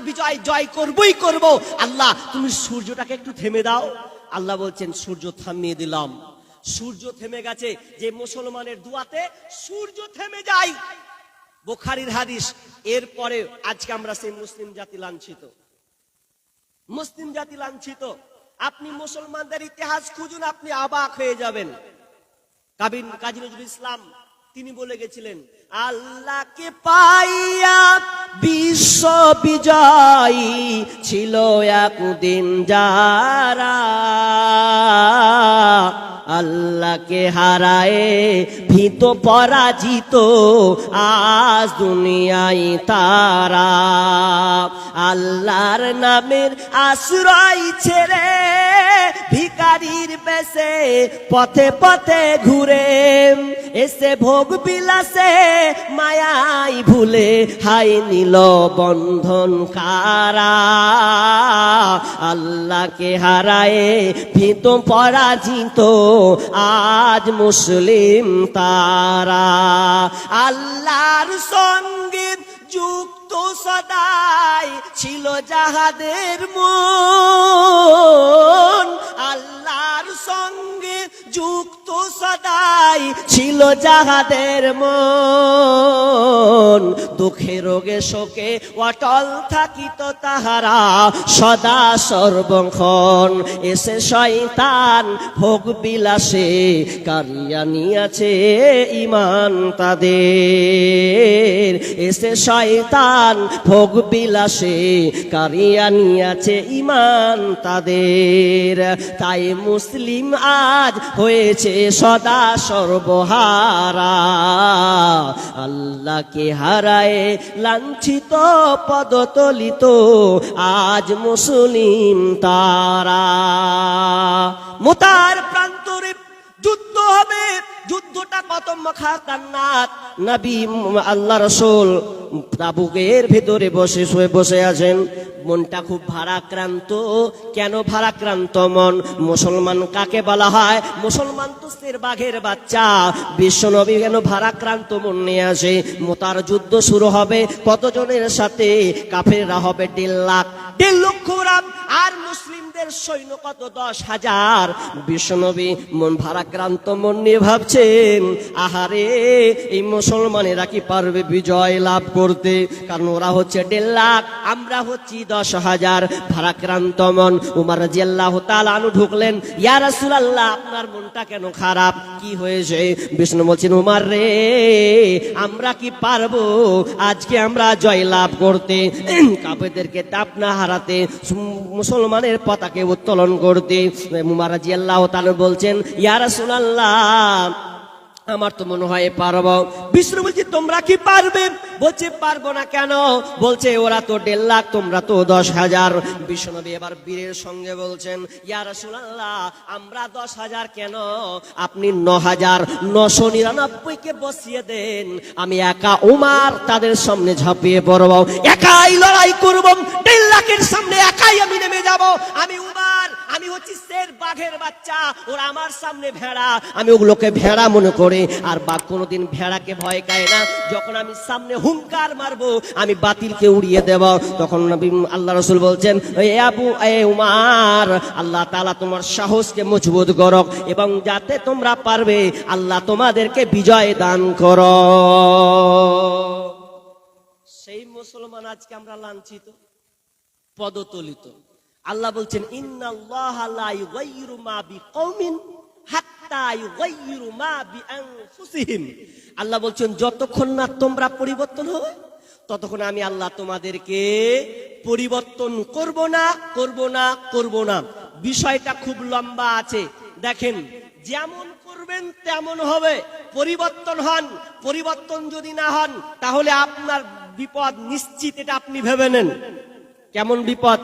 জয় করবই করব। আল্লাহ তুমি সূর্যটাকে একটু থেমে দাও। আল্লাহ বলছেন, সূর্য থামিয়ে দিলাম। সূর্য থেমে গেছে। যে মুসলমানের দুয়াতে সূর্য থেমে যায়, বুখারীর হাদিস। এরপরে আজকে আমরা সেই মুসলিম জাতি লাঞ্ছিত, মুসলিম জাতি লাঞ্ছিত। আপনি মুসলমানদের ইতিহাস খুঁজুন, আপনি অবাক হয়ে যাবেন। কাজী নজরুল ইসলাম তিনি বলে গেছিলেন, আল্লাহকে পাইয়া বিশ্ব বিজয়ী ছিল একদিন যারা, আল্লাহকে হারায়ে ভীত পরাজিত আজ দুনিয়ায় তারা। আল্লাহর নামের আশ্রয় ছেড়ে ভিখারির বেশে পথে পথে ঘুরে, এসে ভোগ বিলাসে মায়াই ভুলে হাই নিল বন্ধন কারা। আল্লাহকে হারায়ে ভীত পরাজিত আজ মুসলিম তারা। আল্লাহর সঙ্গে যুক্ত সদাই ছিল যাহাদের মন, আল্লাহর সঙ্গে যুক্ত সদাই ছিল যাহাদের মন। দুঃখে রোগে শোকে অটল থাকিত তাহারা সদা সর্বক্ষণ। এসে শয়তান ভোগ বিলাসে কারিয়া নিয়াছে ঈমান তাদের। এসে শয়তান ভোগ বিলাসে কারিয়া নিয়াছে ঈমান তাদের। তাই মুসলিম আজ হয়েছে সদা সর্বহারা। আল্লাহকে হারায়ে লাঞ্ছিত পদতলিত আজ মুসলিম তারা। মুতার প্রান্তরে যুদ্ধ হবে, যুদ্ধটা কত খাতারনাক। নবী আল্লাহ রাসূল তাবুকের ভিতরে বসে আছেন, মনটা খুব ভারাক্রান্ত। কেন ভারাক্রান্ত মন? মুসলমান কাকে বলা হয়? মুসলমান তো শের বাঘের বাচ্চা। বিশ্বনবী কেন ভারাক্রান্ত মন নিয়ে আসে? মুতার যুদ্ধ শুরু হবে কতজনের সাথে? কাফেররা হবে 1.5 লাখ, 1.5 লক্ষ রাম, আর মুসলিমদের সৈন্য কত? 10,000। বিশ্বনবী মন ভারাক্রান্ত মন নিয়ে ভাবছেন, আহারে এই মুসলমানেরা কি পারবে বিজয় লাভ করতে? কারণ ওরা হচ্ছে 1.5 লাখ, আমরা হচ্ছি 10,000। ভারাক্রান্ত মন। উমর রাদিয়াল্লাহু তাআলা আনহু ঢুকলেন, ইয়া রাসূলুল্লাহ আপনার মনটা কেন খারাপ, কি হয়েছে? বিষ্ণু বলছেন, উমর রে আমরা কি পারবো আজকে আমরা জয় লাভ করতে, কাফেরদেরকে তাপনা হারাতে, মুসলমানের পতাকা উত্তোলন করতে? উমর রাদিয়াল্লাহু তাআলা বলছেন, ইয়া রাসূলুল্লাহ আমার তো মনে হয় পারবো। বিষ্ণু বলছে, তোমরা কি পারবে? বলছে, পারবো না কেন? বলছে, ওরা তো 1.5 লাখ, তোমরা তো 10,000। বিষ্ণুনবী এবার বীরের সঙ্গে বলছেন, ইয়া রাসূলুল্লাহ আমরা 10,000 কেন, আপনি 9,999 কে বসিয়ে দেন, আমি একা উমর তাদের সামনে ঝাঁপিয়ে পড়ব, একাই লড়াই করব, 1.5 লাখের সামনে একাই আমি নেমে যাব। আমি উমর, আমি হচ্ছি শের বাঘের বাচ্চা, ওরা আমার সামনে ভেড়া, আমি ওগুলোকে ভেড়া মনে করে। আর বাঘ কোনোদিন ভেড়াকে ভয় পায় না। যখন আমি সামনে হুঙ্কার মারবো, আমি বাতিলকে উড়িয়ে দেব। তখন নবী আল্লাহ রাসূল বলছেন, এ উমর আল্লাহ তাআলা তোমার সাহসকে মজবুত করুক এবং যাতে তোমরা পারবে আল্লাহ তোমাদেরকে বিজয় দান করো। সেই মুসলমান আজকে আমরা লাঞ্ছিত, পদতলিত। আল্লাহ বলছেন, ইন্নাল্লাহা লা ইউগাইয়িরু মা বিকওমিন হাত্তা ইউগাইয়িরু মা বিআনফুসিহিম। আল্লাহ বলছেন, যতক্ষণ না তোমরা পরিবর্তন হবে ততক্ষণ আমি আল্লাহ তোমাদেরকে পরিবর্তন করব না। বিষয়টা খুব লম্বা আছে। দেখেন, যেমন করবেন তেমন হবে। পরিবর্তন হন, পরিবর্তন যদি না হন তাহলে আপনার বিপদ নিশ্চিত, এটা আপনি ভেবে নেন। কেমন বিপদ?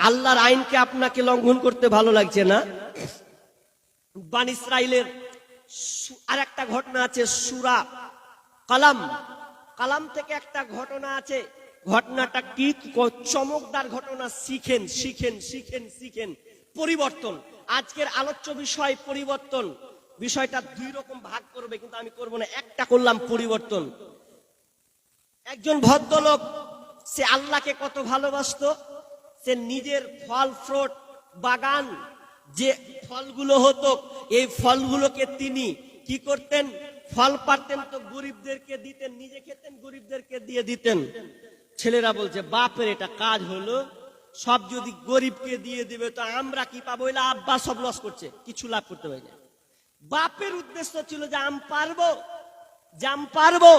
আল্লাহর আইনকে আপনাকে লঙ্ঘন করতে ভালো লাগছে না? বনী ইসরাইলের আর একটা ঘটনা আছে, সূরা কালাম থেকে একটা ঘটনা আছে। ঘটনাটা কি চমকদার ঘটনা, শিখেন। পরিবর্তন আজকের আলোচ্য বিষয়, পরিবর্তন। বিষয়টা 2 রকম ভাগ করবে, কিন্তু আমি করব না, একটা করলাম পরিবর্তন। একজন ভদ্রলোক, সে আল্লাহকে কত ভালোবাসতো। সে নিজের ফল ফ্রুট বাগান, যে ফলগুলো হতো, এই ফলগুলোকে তিনি কি করতেন? ফল পারতেন তো গরিবদেরকে দিতেন, নিজে খেতেন, গরিবদেরকে দিয়ে দিতেন। ছেলেরা বলছে, বাপের এটা কাজ হলো, সব যদি গরিবকে দিয়ে দিবে তো আমরা কি পাবো? এলা আব্বা সব লস করছে, কিছু লাভ করতে পারে না। বাপের উদ্দেশ্য ছিল যে আমি পারবো, জাম পারবো,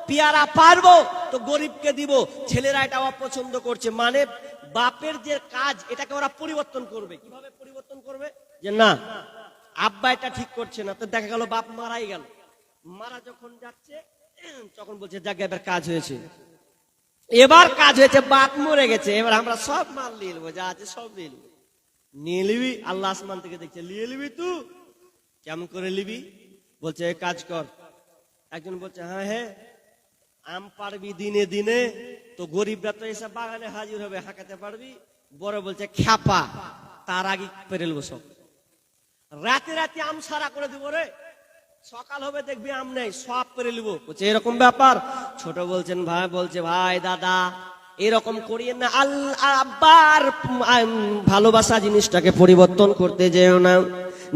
পেয়ারা পারবো, তো গরিবকে দিব। ছেলেরা এটা অপছন্দ করছে, মানে বাপের যে কাজ এটাকে ওরা পরিবর্তন করবে। কিভাবে পরিবর্তন করবে? যে না, আব্বা এটা ঠিক করছে না, তো দেখা গেল বাপ মারাই গেল, মারা যখন যাচ্ছে তখন বলছে যাক এবার কাজ হয়েছে, এবার কাজ হয়েছে, বাপ মরে গেছে, এবার আমরা সব মাল নিয়ে নেবো, যা আছে সব নিয়ে নেবো। নিয়ে নিবি, আল্লাহ আসমান থেকে দেখছে নিয়ে নিবি, তুই কেমন করে নিবি? বলছে কাজ কর। একজন বলছে হ্যাঁ হ্যাঁ আম পারবি দিনে দিনে, তো গরিবরা তো এসব বাগানে হাজির হবে, হাঁকাতে পারবি? বড় বলছে খ্যাপা, তার আগে পেরে নেবো সব, রাতে রাতে আম সারা করে দিব রে, সকাল হবে দেখবি আম নেই, সব পেরে নেবো। বলছে এরকম ব্যাপার? ছোট বলছেন ভাই, বলছে ভাই দাদা এরকম করিয়েন না, আব্বার ভালোবাসা জিনিসটাকে পরিবর্তন করতে যেও না,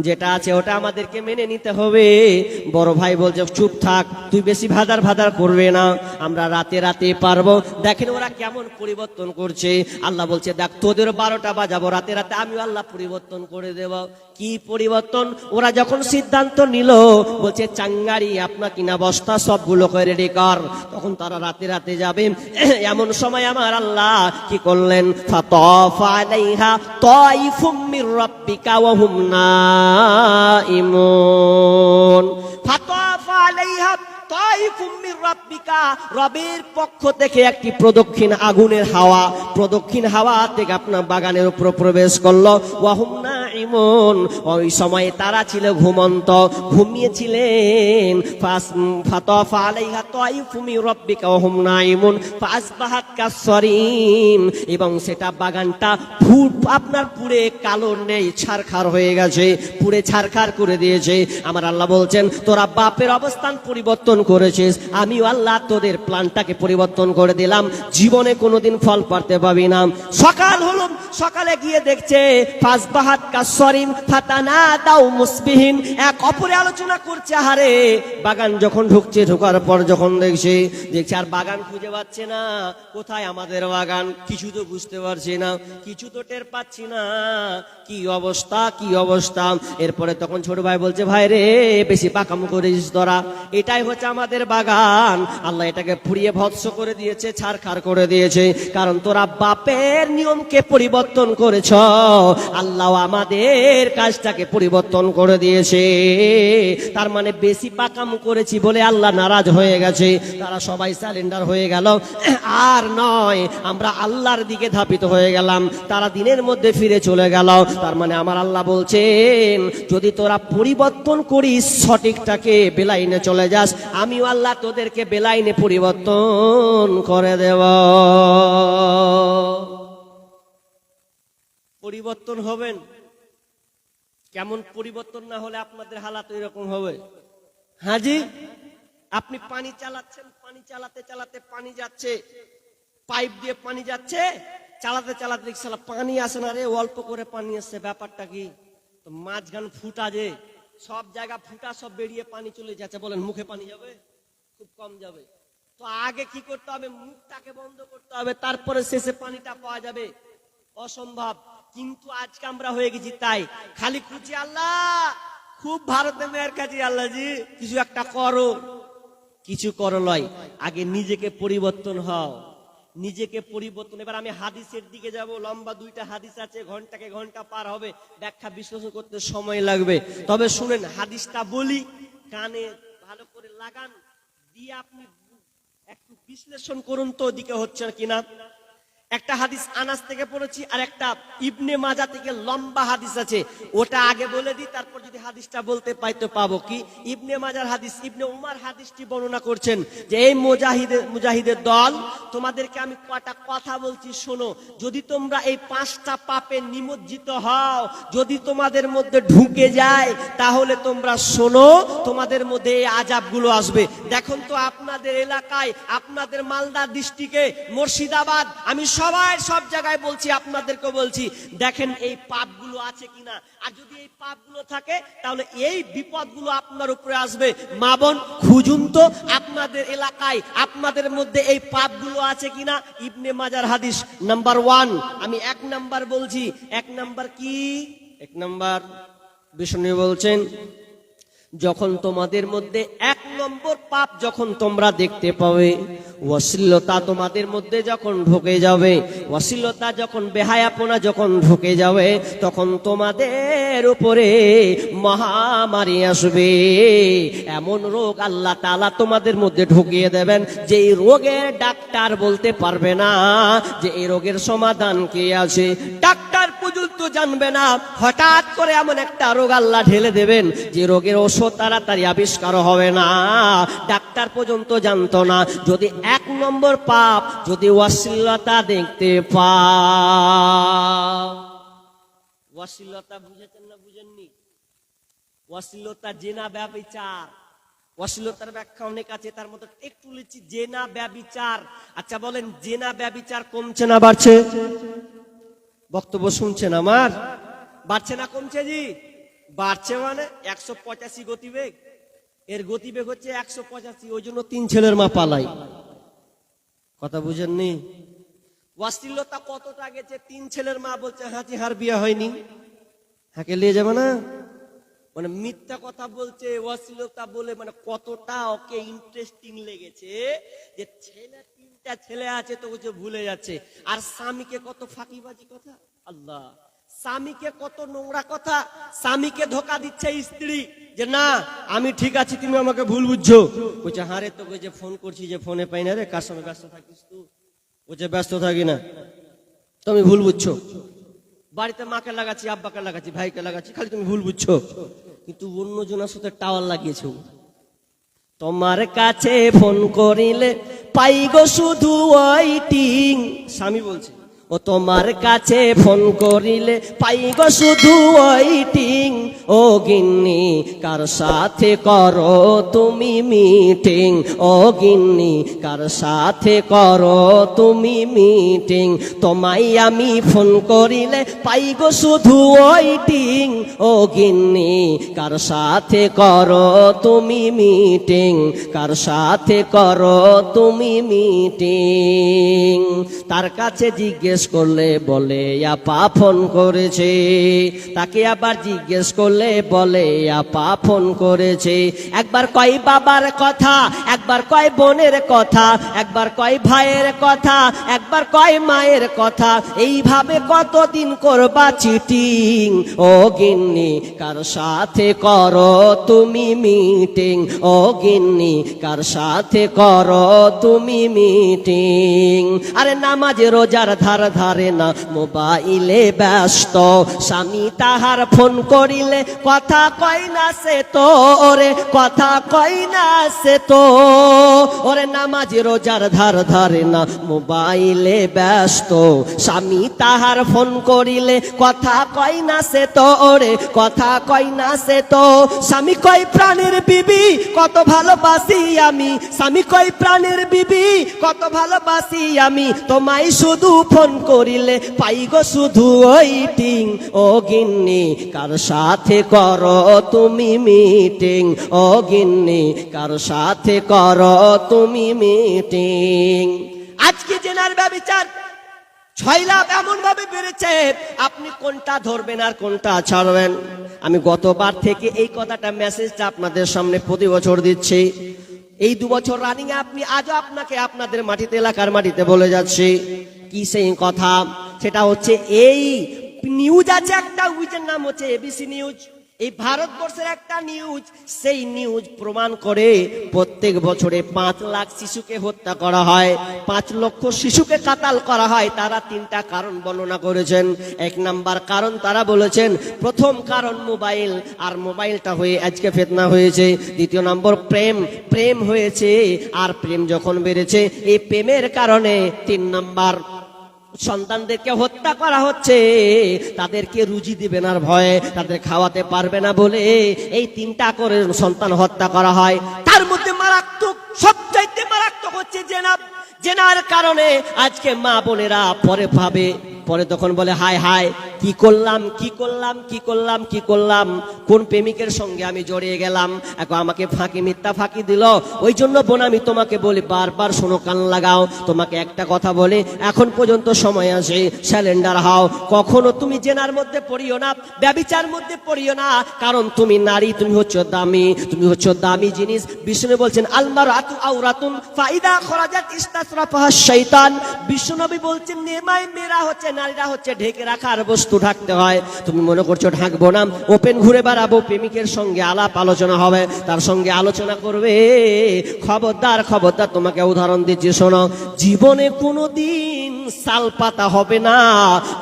যেটা আছে ওটা আমাদেরকে মেনে নিতে হবে। বড় ভাই বলছে চুপ থাক, তুই বেশি ভাদার ভাদার করবে না, আমরা রাতে রাতে পারবো। দেখেন ওরা কেমন পরিবর্তন করছে। আল্লাহ বলছে দেখ তোদের 12টা বাজাবো রাতে রাতে, আমিও আল্লাহ পরিবর্তন করে দেব। কি পরিবর্তন? ওরা যখন সিদ্ধান্ত নিল, বলছে চাঙ্গারি আপনার কিনা বস্তা সবগুলোকে রেডি কর, তখন তারা রাতে রাতে যাবে। এমন সময় আমার আল্লাহ কি করলেন? ফাতাফা আলাইহা তাইফুম মির রাব্বিকা ওয়া হুম নাইমুন। ফাতাফা আলাইহা তাইফুম মির রাব্বিকা, রবের পক্ষ থেকে একটি প্রদক্ষিণ আগুনের হাওয়া, প্রদক্ষিণ হাওয়া থেকে আপনার বাগানের উপর প্রবেশ করলো। ওয়া হুম নাইমুন, ওই সময়ে তারা ছিল ঘুমন্ত, ঘুমিয়েছিলেন। ফাতাফা আলাইহা তাইফুম মির রাব্বিকা ওয়া হুম নাইমুন ফাসবাহাত কাসরিম, এবং সেটা বাগানটা আপনার পুড়ে কালো নেই, ছারখার হয়ে গেছে, পুড়ে ছারখার করে দিয়েছে। আমার আল্লাহ বলছেন তোরা বাপের অবস্থান পরিবর্তন করেছিস, আমিও আল্লাহ তোদের প্ল্যানটাকে পরিবর্তন করে দিলাম, জীবনে কোনোদিন ফল পাতে পাবি না। সকাল হলো, সকালে গিয়ে দেখছে ফাসবাহাত কাসরিম ফাতানাদাউ মুসবিহিন, এক অপরে আলোচনা করছে। হারে বাগান যখন ঢুকছে, ঢোকার পর যখন দেখছে আর বাগান খুঁজে পাচ্ছে না, কোথায় আমাদের বাগান, কিছু তো বুঝতে পারছি না, কিছু তো টের পাচ্ছি না, কি অবস্থা কি অবস্থা। এরপরে তখন ছোট ভাই বলছে ভাই রে বেশি পাকামো করেছিস তোরা, এটাই হচ্ছে আমাদের বাগান, আল্লাহ এটাকে পুড়িয়ে ভৎস করে দিয়েছে, ছারখার করে দিয়েছে, কারণ তোরা বাপের নিয়মকে পরিবর্তন করেছ, আল্লাহ আমাদের কাজটাকে পরিবর্তন করে দিয়েছে। তার মানে বেশি পাকামো করেছি বলে আল্লাহ নারাজ হয়ে গেছে, তারা সবাই সারেন্ডার হয়ে গেল। আর নয়, আমরা আল্লাহর দিকে ধাপিত হয়ে গেলাম, তারা দিনের মধ্যে ফিরে চলে গেল। তার মানে আমার আল্লাহ বলছেন যদি তোরা পরিবর্তন করিস, সঠিকটাকে বেলাইনে চলে যাস, আমিও আল্লাহ তোদেরকে বেলাইনে পরিবর্তন করে দেব। পরিবর্তন হবেন, কেমন পরিবর্তন না হলে আপনাদের হালাত এরকম হবে। হাজি আপনি পানি চালাচ্ছেন, পানি চালাতে চালাতে পানি যাচ্ছে, পাইপ দিয়ে পানি যাচ্ছে, চালাতে চালাতে দেখছিলাম পানি আসে না রে, অল্প করে পানি আসছে, ব্যাপারটা কি? তো মাঝখান ফুটা, যে সব জায়গা ফুটা, সব বেরিয়ে পানি চলে যাচ্ছে, বলেন মুখে পানি যাবে? খুব কম যাবে। তো আগে কি করতে হবে? মুখটাকে বন্ধ করতে হবে, তারপরে শেষে পানিটা পাওয়া যাবে। অসম্ভব। কিন্তু আজকে আমরা হয়ে গেছি তাই, খালি খুঁজি আল্লাহ, খুব ভারতে মেয়ের কাছে আল্লাহ জি কিছু একটা করো, কিছু করো লয়, আগে নিজেকে পরিবর্তন হও, নিজেকে পরিবর্তন। এবার আমি হাদিসের দিকে যাব, লম্বা 2টা হাদিস আছে, ঘন্টাকে ঘন্টা পার হবে, ব্যাখ্যা বিশ্লেষণ করতে সময় লাগবে। তবে শুনেন হাদিসটা বলি, কানে ভালো করে লাগান, দিয়ে আপনি একটু বিশ্লেষণ করুন তো ওদিকে হচ্ছে কিনা। একটা হাদিস আনাস থেকে পড়েছি, আর একটা ইবনে মাজা থেকে লম্বা হাদিস আছে, ওটা আগে বলে দিই, তারপর যদি হাদিসটা বলতে পাই তো পাবো। কি ইবনে মাজার হাদিস, ইবনে উমার হাদিসটি বর্ণনা করছেন যে এই মুজাহিদের দল, তোমাদেরকে আমি কটা কথা বলছি শোনো, যদি তোমরা এই 5টা পাপে নিমজ্জিত হও, যদি তোমাদের মধ্যে ঢুকে যায়, তাহলে তোমরা শোনো, তোমাদের মধ্যে এই আযাবগুলো আসবে। দেখুন তো আপনাদের এলাকায়, আপনাদের মালদা ডিস্ট্রিক্টে, মুর্শিদাবাদ, আমি সবাই সব জায়গায় বলছি, আপনাদেরকে বলছি, দেখেন এই পাপগুলো আছে কিনা, আর যদি এই পাপগুলো থাকে তাহলে এই বিপদগুলো আপনার উপরে আসবে। মা বোন খুঁজুন তো আপনাদের এলাকায়, আপনাদের মধ্যে এই পাপগুলো আছে কিনা। ইবনে মাজার হাদিস নাম্বার 1, আমি 1 নাম্বার বলছি। 1 নাম্বার কি? 1 নাম্বার বিষ্ণু বলছেন যখন তোমাদের মধ্যে 1 নম্বর পাপ যখন তোমরা দেখতে পাবে, অশ্লীলতা তোমাদের মধ্যে যখন ঢুকে যাবে, অশ্লীলতা যখন বেহায়াপনা যখন ঢুকে যাবে, তখন তোমাদের উপরে মহামারী আসবে। এমন রোগ আল্লাহ তাআলা তোমাদের মধ্যে ঢুকিয়ে দেবেন যে এই রোগের ডাক্তার বলতে পারবে না যে এই রোগের সমাধান কি আছে। ডাক্তার পর্যন্ত জানবে না। হঠাৎ করে এমন একটা রোগ আল্লাহ ঢেলে দেবেন যে রোগের ওষুধ তাড়াতাড়ি আবিষ্কার হবে না, ডাক্তার পর্যন্ত জানতো না। যদি এক নম্বর পাপ, যদি অশ্লীলতা দেখতে পাও, অশ্লীলতা বুঝেছেন না বুঝেননি? অশ্লীলতা জেনা ব্যভিচার, অশ্লীলতার ব্যাখ্যা অনেক আছে, তার মধ্যে একটু লিখছি জেনা ব্যভিচার। আচ্ছা বলেন, জেনা ব্যভিচার কমছে না বাড়ছে? বক্তব্য শুনছেন আমার? বাড়ছে না কমছে? জি বাড়ছে। মানে 185 গতিবেগ, এর গতিবেগ হচ্ছে 185, ওই জন্য 3 ছেলের মা পালাই। কথা বুঝেননি? অশ্লীলতা কতটা গেছে, 3 ছেলের মা বলছে হাঁচি হার বিয়ে হয়নি, হাঁকে নিয়ে যাবে না। মানে মিথ্যা কথা বলছে, অশ্লীলতা বলে, মানে কতটা ওকে ইন্টারেস্টিং লেগেছে যে ছেলে 3টা ছেলে আছে তো ওকে ভুলে যাচ্ছে। আর স্বামীকে কত ফাঁকিবাজি কথা, আল্লাহ, স্বামীকে কত নোংরা কথা, স্বামীকে ধোকা দিচ্ছে স্ত্রী যে না আমি ঠিক আছি, তুমি আমাকে ভুল বুঝছো। বলছে হারে তো যে ফোন করছি যে ফোনে পাই না রে, কার সঙ্গে ব্যস্ত থাকিস তুই? বলছে ব্যস্ত থাকি না, তুমি ভুল বুঝছো। বাড়িতে মাকে লাগাচ্ছি, আব্বাকে লাগাচ্ছি, ভাইকে লাগাচ্ছি, খালি তুমি ভুল বুঝছো। কিন্তু অন্যজনের সাথে টাওয়ার লাগিয়েছো। তোমার কাছে ফোন করিলে পাই গো শুধু ওয়াইটিং, স্বামী বলছে ও তোমার কাছে ফোন করিলে পাই গো শুধু ওয়াইটিং। ও গিন্নি কার সাথে করো তুমি মিটিং, ও গিন্নি কার সাথে করো তুমি মিটিং। তোমায় আমি ফোন করিলে পাই গো শুধু ওয়াইটিং। ও গিন্নি কার সাথে করো তুমি মিটিং, কার সাথে করো তুমি মিটিং। তার কাছে জিজ্ঞেস করলে বলে আপা ফোন করেছে, তাকে আবার জিজ্ঞেস করলে বলে আপা ফোন করেছে। একবার কয় বাবার কথা, একবার কয় বোনের কথা, একবার কয় ভাইয়ের কথা, একবার কয় মায়ের কথা। এইভাবে কতদিন করবা চিটিং। ও গিন্নি কার সাথে করো তুমি মিটিং, ও গিন্নি কার সাথে করো তুমি মিটিং। আরে নামাজে রোজার ধার ধারে না, মোবাইলে ব্যস্ত, স্বামী তাহার ফোন করিলে কথা কয় না সে তো, ওরে কথা কয় না সে তো। ওরে নামাজ রোজার ধার ধারে না, মোবাইলে ব্যস্ত, স্বামী তাহার ফোন করিলে কথা কয় না সে তো, ওরে কথা কয় না সে তো। স্বামী কয় প্রাণের বিবি কত ভালোবাসি আমি, স্বামী কয় প্রাণের বিবি কত ভালোবাসি আমি, তোমায় শুধু ফোন করিলে পাই গো শুধু ওয়েটিং। ও গিন্নি কার সাথে করো তুমি মিটিং, ও গিন্নি কার সাথে করো তুমি মিটিং। আজকে জেনার ব্যভিচার 6 লাখ এমন ভাবে বেড়েছে, আপনি কোনটা ধরবেন আর কোনটা ছাড়বেন। আমি গতবার থেকে এই কথাটা মেসেজটা আপনাদের সামনে প্রতি বছর দিচ্ছি। এই 2 বছর রানিং আপনি আজও আপনাকে আপনাদের মাটিতে এলাকার মাটিতে বলে যাচ্ছি। কি সেই কথা? সেটা হচ্ছে এই নিউজ আছে একটা, উইজের নাম হচ্ছে এবিসি নিউজ। এই ভারতবর্ষের একটা নিউজ, সেই নিউজ প্রমাণ করে প্রত্যেক বছরে 5 লাখ শিশুকে হত্যা করা হয়, 5 লক্ষ শিশুকে কাতাল করা হয়। তারা 3টা কারণ বর্ণনা করেছেন। 1 নাম্বার কারণ তারা বলেছেন, প্রথম কারণ মোবাইল, আর মোবাইলটা হয়ে আজকে ফিতনা হয়েছে। 2 নম্বর প্রেম হয়েছে, আর প্রেম যখন বেড়েছে এই প্রেমের কারণে 3 নাম্বার সন্তানদেরকে হত্যা করা হচ্ছে। তাদেরকে রুজি দিবে না ভয়ে, তাদের খাওয়াতে পারবে না বলে এই 3টা করে সন্তান হত্যা করা হয়। তার মধ্যে মারাত্মক, সবচাইতে মারাত্মক হচ্ছে জেনা। জেনার কারণে আজকে মা বোনেরা পরে ভাবে, পরে তখন বলে হায় হায় কি করলাম কি করলাম কি করলাম কি করলাম। কোন প্রেমিকের সঙ্গে আমি জড়িয়ে গেলাম, এখন আমাকে ফাঁকি মিথ্যা ফাঁকি দিল। ওই জন্য বোন আমি তোমাকে বলি, বারবার শোনো, কান লাগাও, তোমাকে একটা কথা বলি, এখন পর্যন্ত সময় আছে, স্যালেন্ডার হও। কখনো তুমি জেনার মধ্যে পড়িও না, ব্যভিচার মধ্যে পড়িও না, কারণ তুমি নারী, তুমি হচ্ছে দামি, তুমি হচ্ছে দামি জিনিস। বিষ্ণু বলছেন আলমারাতু আওরাতুন ফাইদা খরাজাত ইস্তাসরাফাহা শাইতান। বিষ্ণুনবী বলছেন মেয়েরা হচ্ছে, নারীরা হচ্ছে ঢেকে রাখার বস্তু, ঢাকতে হয়। তুমি মনে করছো ঢাকবো না, ওপেন ঘুরে বেড়াবো, প্রেমিকের সঙ্গে আলাপ আলোচনা হবে, তার সঙ্গে আলোচনা করবে, খবরদার খবরদার, তোমাকে উদাহরণ দিচ্ছি শোনো, জীবনে কোনোদিন সাল পাতা হবে না,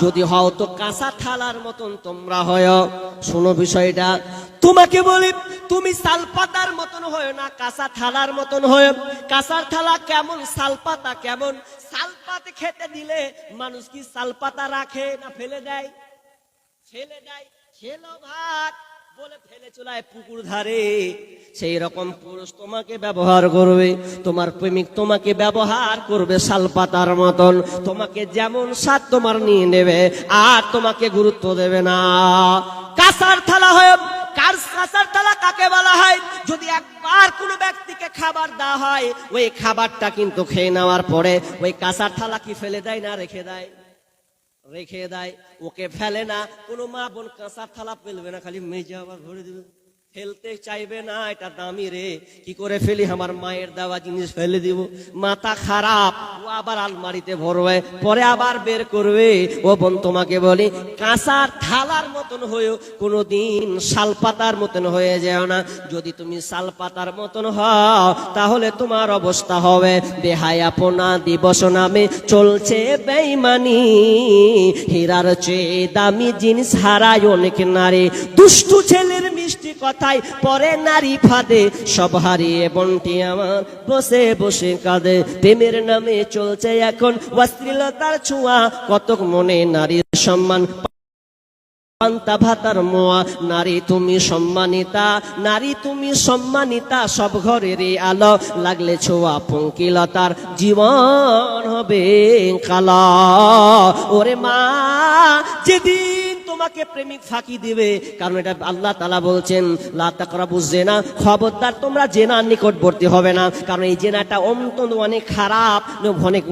যদি হও তো কাঁচা থালার মতন তোমরা হয়। শোনো বিষয়টা, তোমাকে বলি, তুমি সালপাতার মতন হয় না, কাঁচা থালার মতন হয়। কাঁচার থালা কেমন, সালপাতা কেমন? সালপাতা খেতে দিলে মানুষ কি সালপাতা রাখে না ফেলে দেয়? ফেলে দেয়। খেলো ভাত বলে ফেলে চলায় পুকুর ধারে। সেই রকম পুরুষ তোমাকে ব্যবহার করবে, তোমার প্রেমিক তোমাকে ব্যবহার করবে সালপাতার মতন, তোমাকে যেমন স্বাদ তোমার নিয়ে নেবে, আর তোমাকে গুরুত্ব দেবে না। কাঁচার থালা হয়, কাঁচার থালা কাকে বলা হয়? যদি একবার কোনো ব্যক্তিকে খাবার দেওয়া হয়, ওই খাবারটা কিন্তু খেয়ে নেওয়ার পরে ওই কাঁচার থালা কি ফেলে দেয় না রেখে দেয়? রেখে দেয়, ওকে ফেলে না। কোনো মা বোন কাঁচার থালা ফেলবে না, খালি মেজে আবার ভরে দেবে, ফেলতে চাইবে না, এটা দামি রে, কি করে ফেলি, আমার মায়ের দেওয়া জিনিস ফেলে দিব, মাথা খারাপ, ও আবার আলমারিতে ভরবে, পরে আবার বের করবে। ও বোন তোমাকে বলি, কাঁচার থালার মতন হয়েও কোনোদিন শালপাতার মতন হয়ে যাও না। যদি তুমি শালপাতার মতন হও, তাহলে তোমার অবস্থা হবে বেহায়াপনা দিবস নামে চলছে বেঈমানি, হীরার চেয়ে দামি জিনিস হারায় অনেক নারী, দুষ্টু ছেলের মিষ্টি কথায় পরে নারী ফাঁদে, সব হারিয়ে বন্টি আমার বসে বসে কাঁদে। প্রেমের নামে চলছে এখন অশ্লীলতার ছোঁয়া, কতক মনে নারীর সম্মান পান্তা ভাতার মোয়া। নারী তুমি সম্মানিতা, নারী তুমি সম্মানিতা, সব ঘরের আলো, লাগলে ছোঁয়া পঙ্কিলতার জীবন হবে কালা। ওরে মা, যেদিন তোমাকে প্রেমিক ফাঁকি দিবে, কারণ এটা আল্লাহ তাআলা বলছেন লা তাকরাবুজ জিনা, খবরদার তোমরা জেনার নিকটবর্তী হবে না, কারণ এই জেনাটা অত্যন্ত অনেক খারাপ, অনেক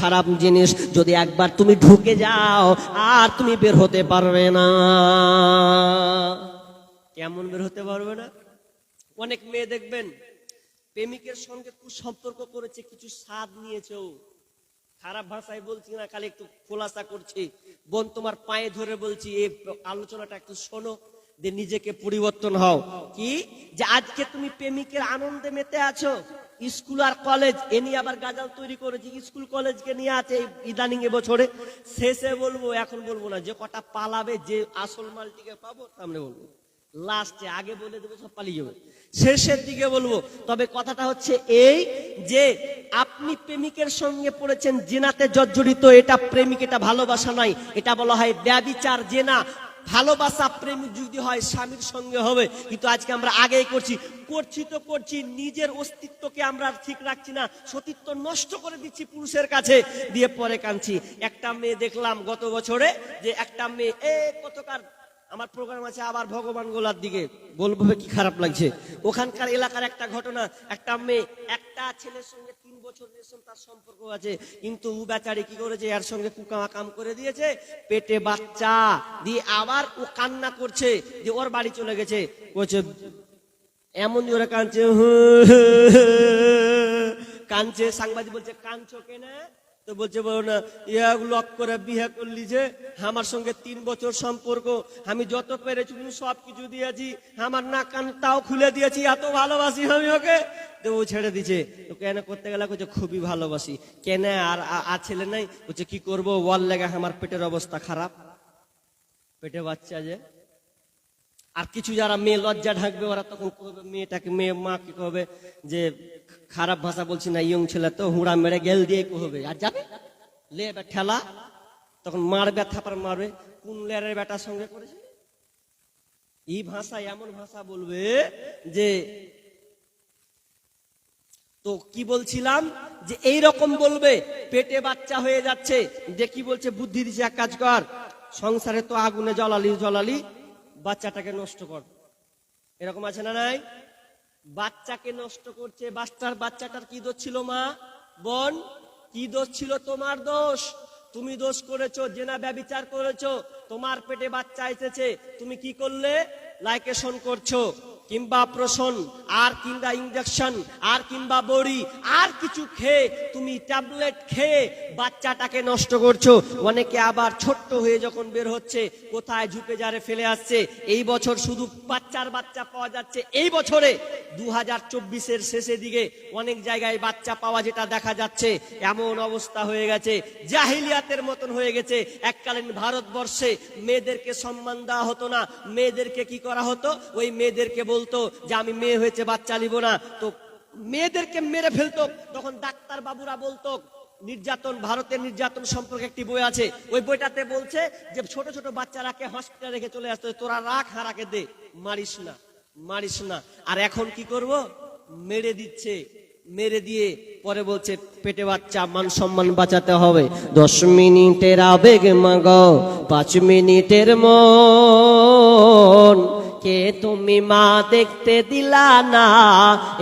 খারাপ জিনিস। যদি একবার তুমি ঢুকে যাও, আর তুমি বের হতে পারবে না। কেমন বের হতে পারবে না? অনেক মেয়ে দেখবেন প্রেমিকের সঙ্গে কুসম্পর্ক করেছে, কিছু স্বাদ নিয়েছে, খারাপ ভাষায় বলছি না, খালি একটু খোলাসা করছি। বোন তোমার পায়ে ধরে বলছি, এই আলোচনাটা একটু শোনো, যে নিজেকে পরিবর্তন হও। কি যে আজকে তুমি প্রেমিকের আনন্দে মেতে আছো, স্কুল আর কলেজ এ নিয়ে আবার গাজাল তৈরি করেছি, স্কুল কলেজকে নিয়ে আছে ইদানিং এ বছরে। শেষে বলবো, এখন বলবো না, যে কটা পালাবে, যে আসল মালটিকে পাবো সামনে বলবো, লাস্টে আগে বলে দেবো সব পালিয়ে যাবে, শেষের দিকে বলবো। তবে কথাটা হচ্ছে এই, যে আপনি প্রেমিকের সঙ্গে পড়েছেন, জেনাতে জর্জরিত, এটা প্রেমিক, এটা ভালোবাসা নাই, এটা বলা হয় ব্যভিচার, জেনা। ভালোবাসা প্রেমিক যদি হয় স্বামীর সঙ্গে হবে, কিন্তু আজকে আমরা আগেই করছি, নিজের অস্তিত্বকে আমরা ঠিক রাখছি না, সতীত্ব নষ্ট করে দিচ্ছি পুরুষের কাছে, দিয়ে পরে কাঁদছি। একটা মেয়ে দেখলাম গত বছরে, যে একটা মেয়ে কতকার আমার প্রোগ্রাম আছে আবার ভগবান গোলার দিকে, বলবো কি খারাপ লাগছে, ওখানকার এলাকার একটা ঘটনা। একটা মেয়ে একটা ছেলের সঙ্গে 3 বছর তার সম্পর্ক আছে, কিন্তু ও বেচারি কি করেছে, এর সঙ্গে কুকাম করে দিয়েছে, পেটে বাচ্চা দিয়ে আবার ও কান্না করছে যে ওর বাড়ি চলে গেছে। বলছে এমন জোরে কাঁদছে, কাঁদছে। সাংবাদিক বলছে কাঁদছো কেন? তো বলছে বলো না, লক করে বিয়ে করলি, যে আমার সঙ্গে 3 বছর সম্পর্ক, আমি যত পেরেছি সব কিছু দিয়েছি, আমার না কান তাও খুলে দিয়েছি, এত ভালোবাসি আমি ওকে। তো ও ছেড়ে দিছে। তো কেন করতে গেলে বলছে খুবই ভালোবাসি। কেন আর ছেলে নাই? বলছে কি করবো, ওয়াল লেগে আমার পেটের অবস্থা খারাপ, পেটে বাচ্চা যে। আর কিছু যারা মেয়ে লজ্জা ঢাকবে, ওরা তখন মেয়েটাকে, মা কি করবে, যে খারাপ ভাষা বলছি না, ইয়ং ছেলে তো, হুড়া মেরে গেল দিয়ে হবে, আর যাবে লে ঠেলা, তখন মারবে, থাপার মারবে, কোন লেরের বেটার সঙ্গে করেছে, এই ভাষা, এমন ভাষা বলবে যে। তো কি বলছিলাম, যে এই রকম বলবে, পেটে বাচ্চা হয়ে যাচ্ছে, যে কি বলছে, বুদ্ধি দিচ্ছে, এক কাজ কর, সংসারে তো আগুনে জ্বলালি, বাচ্চাটাকে নষ্ট কর, এরকম আছে না নাই? বাচ্চাকে নষ্ট করছে, বাচ্চাটার কি দোষ ছিল মা বোন? কি দোষ ছিল? তোমার দোষ। তুমি দোষ করেছো, জেনা ব্যভিচার করেছো, তোমার পেটে বাচ্চা এসেছে, তুমি কি করলে? লাইকেশন করছো, কিংবা প্রশন, আর কিংবা ইনজেকশন, আর কিংবা বড়ি, আর কিছু খেয়ে তুমি ট্যাবলেট খেয়ে বাচ্চাটাকে নষ্ট করছো। অনেকে আবার ছোট্ট হয়ে যখন বের হচ্ছে কোথায় ঝুঁকে জারে ফেলে আসছে। এই বছর শুধু বাচ্চা পাওয়া যাচ্ছে। এই বছরে 2024-এর শেষের দিকে অনেক জায়গায় বাচ্চা পাওয়া যেটা দেখা যাচ্ছে, এমন অবস্থা হয়ে গেছে, জাহিলিয়াতের মতন হয়ে গেছে। এককালীন ভারতবর্ষে মেয়েদেরকে সম্মান দেওয়া হতো না। মেয়েদেরকে কি করা হতো? ওই মেয়েদেরকে বলতো যে আমি মেয়ে হয়েছে, বাচ্চা নিব না, তো মেয়েদেরকে মেরে ফেলতো। তখন ডাক্তার বাবুরা বলতো, নির্যাতন, ভারতের নির্যাতন সম্পর্কে একটি বই আছে, ওই বইটাতে বলছে যে ছোট ছোট বাচ্চারাকে হসপিটালে রেখে চলে আসতো, তোরা রাখ, হারাকে দে, মারিস না, মারিস না। আর এখন কি করব? মেরে দিচ্ছে। মেরে দিয়ে পরে বলছে পেটে বাচ্চা, মান সম্মান বাঁচাতে হবে। 10 মিনিটের আবেগ মাগো, 5 মিনিটের মন, কে তুমি মা দেখতে দিলা না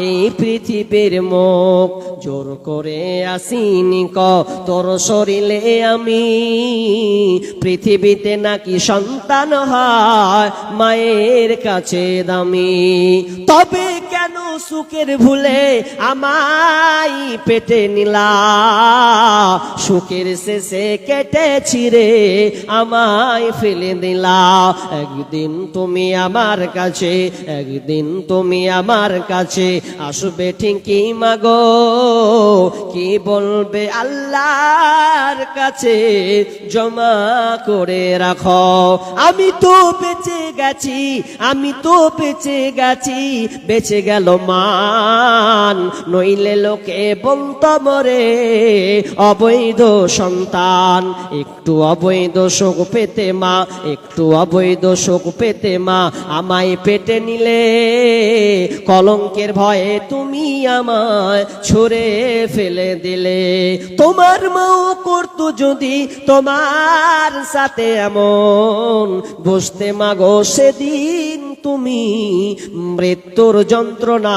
এই পৃথিবীর মুখ, জোর করে আসিনি ক তোর শরীরে আমি, পৃথিবীতে নাকি সন্তান হয় মায়ের কাছে দামি। তবে কেন সুখের ভুলে আমায় পেটে নিলা, সুখের শেষে কেটে ছিঁড়ে আমায় ফেলে দিলা। একদিন তুমি আমার কাছে, একদিন তুমি আমার কাছে আসবে ঠিকই মাগো, কি বলবে আল্লাহর কাছে জমা করে রাখো। আমি তো বেঁচে গেছি, আমি তো বেঁচে গেছি, বেঁচে গেল মান, নইলে লোকে বলতো মরে অবৈধ সন্তান। একটু অবৈধ সুখ পেতে মা, একটু অবৈধ সুখ পেতে মা আমায় পেটে নিলে, কলঙ্কের ভয়ে তুমি আমায় ছুঁড়ে ফেলে দিলে। তোমার মাও করতো যদি তোমার সাথে এমন, বুঝতে মাগো সেদিন তুমি মৃত্যুর যন্ত্রণা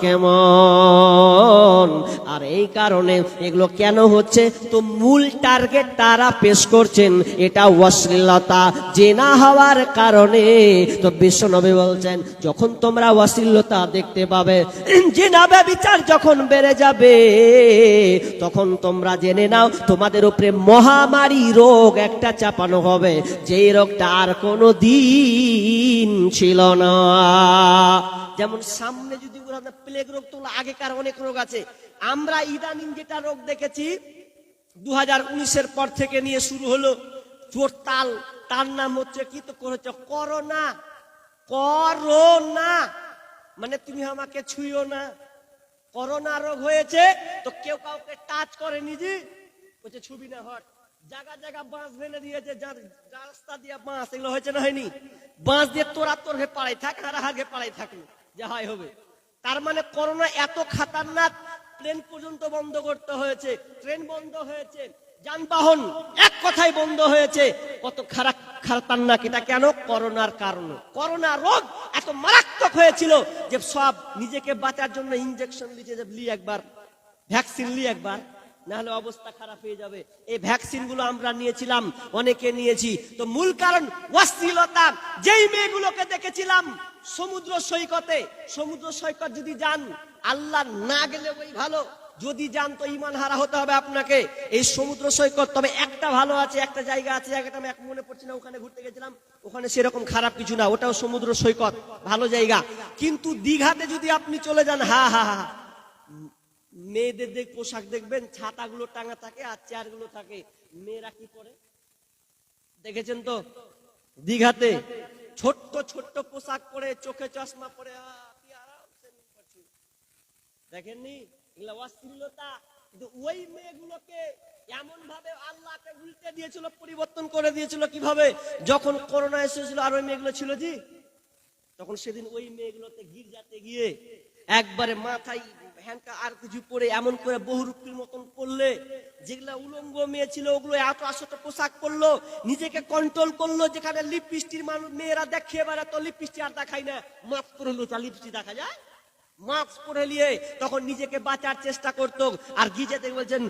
কেমন। আর এই কারণে এগুলো কেন হচ্ছে? তো মূল টার্গেট তারা পেশ করছেন এটা অশ্লীলতা, জেনা হওয়ার কারণে। তো বিশ্বনবী বলছেন যখন তোমরা অশ্লীলতা দেখতে পাবে, জেনা ব্যভিচার যখন বেড়ে যাবে, তখন তোমরা জেনে নাও তোমাদের উপরে মহামারী রোগ একটা চাপানো হবে, যেই রোগটা আর কোনো দিন ছিল না। যেমন সামনে যদি প্লেগ রোগ, তো আগেকার অনেক রোগ আছে। আমরা ইদানিং যেটা রোগ দেখেছি 2019-এর পর থেকে নিয়ে শুরু হলো চোরতাল, তার নাম হচ্ছে কি? তো করেছে করোনা। করোনা মানে তুমি আমাকে ছুঁয়ো না। করোনা রোগ হয়েছে, তো কেউ কাউকে টাচ করেনি, জি বলছে ছুবি না হট। জায়গা জায়গা বাঁশ ফেলে দিয়েছে, রাস্তা দিয়ে বাঁশ, এগুলো হয়েছে না হয়নি? বাঁশ দিয়ে তোরা তোর হে পাড়াই থাক, হারা হাগে পাড়াই থাকলো, যা হয় হবে। তার মানে করোনা এত খাতারনাক, প্লেন পর্যন্ত বন্ধ করতে হয়েছে, ট্রেন বন্ধ হয়েছে, যানবাহন এক কথায় বন্ধ হয়েছে। কত খারাপ, এটা কেন? করোনার কারণে। করোনা রোগ এত মারাত্মক হয়েছিল যে সব নিজেকে বাঁচার জন্য ইনজেকশন দিচ্ছে, যে লি একবার, ভ্যাকসিন লি একবার, না হলে অবস্থা খারাপ হয়ে যাবে। এই ভ্যাকসিন গুলো আমরা নিয়েছিলাম, অনেকে নিয়েছি। তো মূল কারণ অশ্লীলতা। যেই মেয়েগুলোকে দেখেছিলাম সমুদ্র সৈকতে, সমুদ্র সৈকত যদি যান, আল্লাহ না গেলে ওই ভালো, যদি যান তো ইমান হারা হতে হবে আপনাকে। এই সমুদ্র সৈকত, তবে একটা ভালো আছে, একটা জায়গা আছে, জায়গাটা আমি মনে পড়ছি না, ওখানে ঘুরতে গেছিলাম, ওখানে সেরকম খারাপ কিছু না, ওটাও সমুদ্র সৈকত, ভালো জায়গা। কিন্তু দীঘাতে যদি আপনি চলে যান, হা হা হা, মেয়েদের পোশাক দেখবেন, ছাতাগুলো টাঙা থাকে আর চেয়ার গুলো থাকে, মেয়েরা কি পরে দেখেছেন তো? দীঘাতে ছোট্ট ছোট্ট পোশাক পরে, চোখে চশমা পরে, দেখেননি? এগুলো অশ্লীলতা। কিন্তু ওই মেয়েগুলোকে এমন ভাবে আল্লাহকে উল্টে দিয়েছিল, পরিবর্তন করে দিয়েছিল। কিভাবে? যখন করোনা এসেছিল আর ওই মেয়েগুলো ছিল জি, তখন সেদিন ওই মেয়েগুলোতে গির্জাতে গিয়ে একবারে মাথায় হ্যান্ডকা আর কিছু পরে এমন করে বহুরূপীর মতন পড়লে, যেগুলা উলঙ্গ মেয়ে ছিল ওগুলো এত আসত পোশাক পরলো, নিজেকে কন্ট্রোল করলো, যেখানে লিপস্টিক মানুষ মেয়েরা দেখে এবার তো লিপস্টিক আর দেখাই না, মাস্ক পরে তা লিপস্টিক দেখা যায়, মাস্ক পরে নিয়ে তখন নিজেকে বাঁচার চেষ্টা করতো। আর গিজাতে বলছেন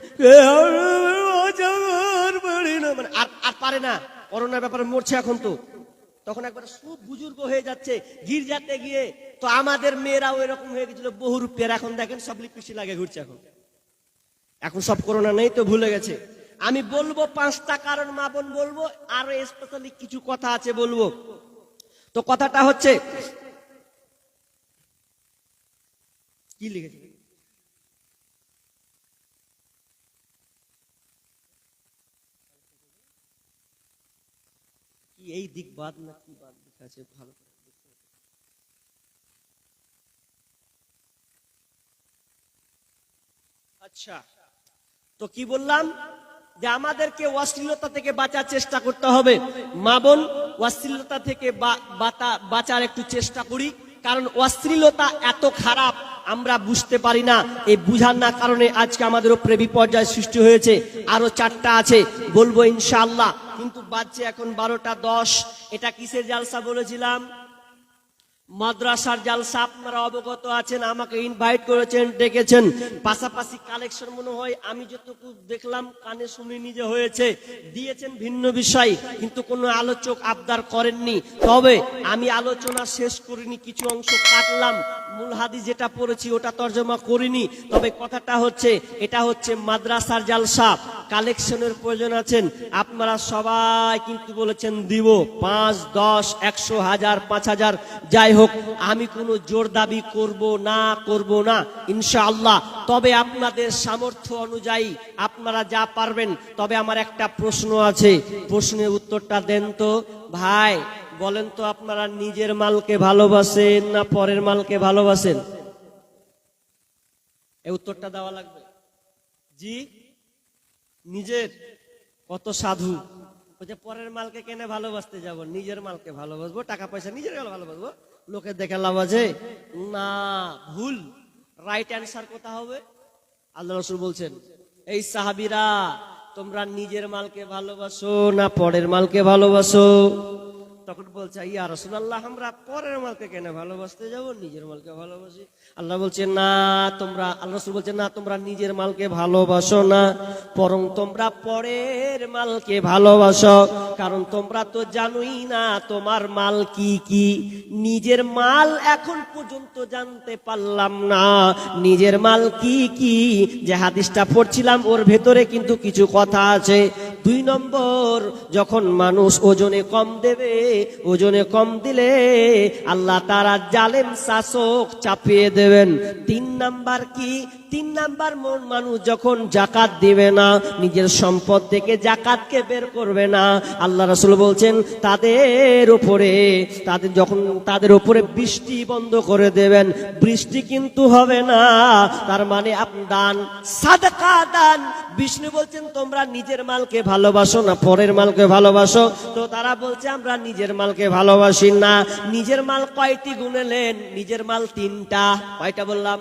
মানে আর পারে না, করোনার ব্যাপারে মরছে এখন তো, তখন একবার খুব বুজুর্গ হয়ে যাচ্ছে গির্জাতে গিয়ে। তো আমাদের মেয়েরাও এরকম হয়ে গেছিল বহুরূপের, এখন দেখেন সব লিপস্টিক লাগে ঘুরছে। এখন সব করোনা নেই তো, ভুলে গেছে। আমি বলবো 5টা কারণ মা বোন বলবো, আরো স্পেশালি কিছু কথা আছে বলবো। তো কথাটা হচ্ছে কি লিখেছে, কি এই দিক বাদ না কি বাদ লেখা আছে ভালো। আচ্ছা, তো কি বললাম যে আমাদেরকে অশ্লীলতা থেকে বাঁচার চেষ্টা করতে হবে। মা বোন, অশ্লীলতা থেকে বাঁচার একটু চেষ্টা করি, কারণ অশ্লীলতা এত খারাপ আমরা বুঝতে পারি না। এই বুঝার না কারণে আজকে আমাদের উপরে বিপর্যয় সৃষ্টি হয়েছে। আরো 4টা আছে বলবো ইনশাআল্লাহ, কিন্তু বাজছে এখন 12টা 10। এটা কিসের জালসা বলেছিলাম? মাদ্রাসার জালসা। আপনারা অবগত আছেন, আমাকে ইনভাইট করেছেন, ডেকেছেন। পাশাপাশি কালেকশন মনে হয় আমি যতটুকু দেখলাম কানে শুনে নিজে হয়েছে, দিয়েছেন ভিন্ন বিষয়, কিন্তু কোনো আলোচক আবদার করেননি। তবে আমি আলোচনা শেষ করিনি, কিছু অংশ কাটলাম, মূল হাদিস যেটা পড়েছি ওটা তর্জমা করিনি। তবে কথাটা হচ্ছে, এটা হচ্ছে মাদ্রাসার জালসা, কালেকশনের প্রয়োজন আছেন আপনারা সবাই কিন্তু বলেছেন দিব 5, 10, 100, 1000, 5000 যাই হোক, আমি কোনো জোর দাবি করব না ইনশাআল্লাহ। তবে আপনাদের সামর্থ্য অনুযায়ী আপনারা যা পারবেন। তবে আমার একটা প্রশ্ন আছে, প্রশ্নের উত্তরটা দেন তো ভাই। বলেন তো, আপনারা নিজের মালকে ভালোবাসেন না পরের মালকে ভালোবাসেন? এই উত্তরটা দেওয়া লাগবে। জি, নিজের। কত সাধু, বলছে পরের মালকে কেন ভালোবাসতে যাব, নিজের মালকে ভালোবাসবো, টাকা পয়সা নিজের ভালোবাসবো, লোকে দেখে লাভ আছে না। ভুল। রাইট অ্যান্সার কোথা হবে? আল্লাহ রাসূল বলছেন, এই সাহাবীরা তোমরা নিজের মালকে ভালোবাসো না পরের মালকে ভালোবাসো? তখন বলছে, ইয়া রাসূলুল্লাহ, আমরা পরের মালকে কেন ভালোবাসতে যাব, নিজের মালকে ভালোবাসি। আল্লাহ বলছে না, আল্লাহ রাসূল বলছে না, তোমরা নিজের মালকে ভালোবাসো না, বরং তোমরা পরের মালকে ভালোবাসো। কারণ তোমরা তো জানোই না তোমার মাল কি কি। নিজের মাল এখন পর্যন্ত জানতে পারলাম না নিজের মাল কি কি। যে হাদিসটা পড়ছিলাম ওর ভেতরে কিন্তু কিছু কথা আছে। 2 নম্বর, যখন মানুষ ওজনে কম দেবে, ওজনে কম দিলে আল্লাহ তাআলা জালেম শাসক চাপিয়ে দেবেন। 3 নাম্বার কি? 3 নাম্বার, মানুষ যখন যাকাত দিবে না, নিজের সম্পদ থেকে যাকাতকে বের করবে না, আল্লাহ রাসূল বলছেন তাদের উপরে বৃষ্টি বন্ধ করে দেবেন, বৃষ্টি কিন্তু হবে না। তার মানে আপনি দান, সাদকা দান। বিষ্ণু বলছেন তোমরা নিজের মালকে ভালোবাসো না পরের মালকে ভালোবাসো? তো তারা বলছে আমরা নিজের মালকে ভালোবাসি না। নিজের মাল কয়টি গুনেলেন? নিজের মাল 3টা। কয়টা বললাম?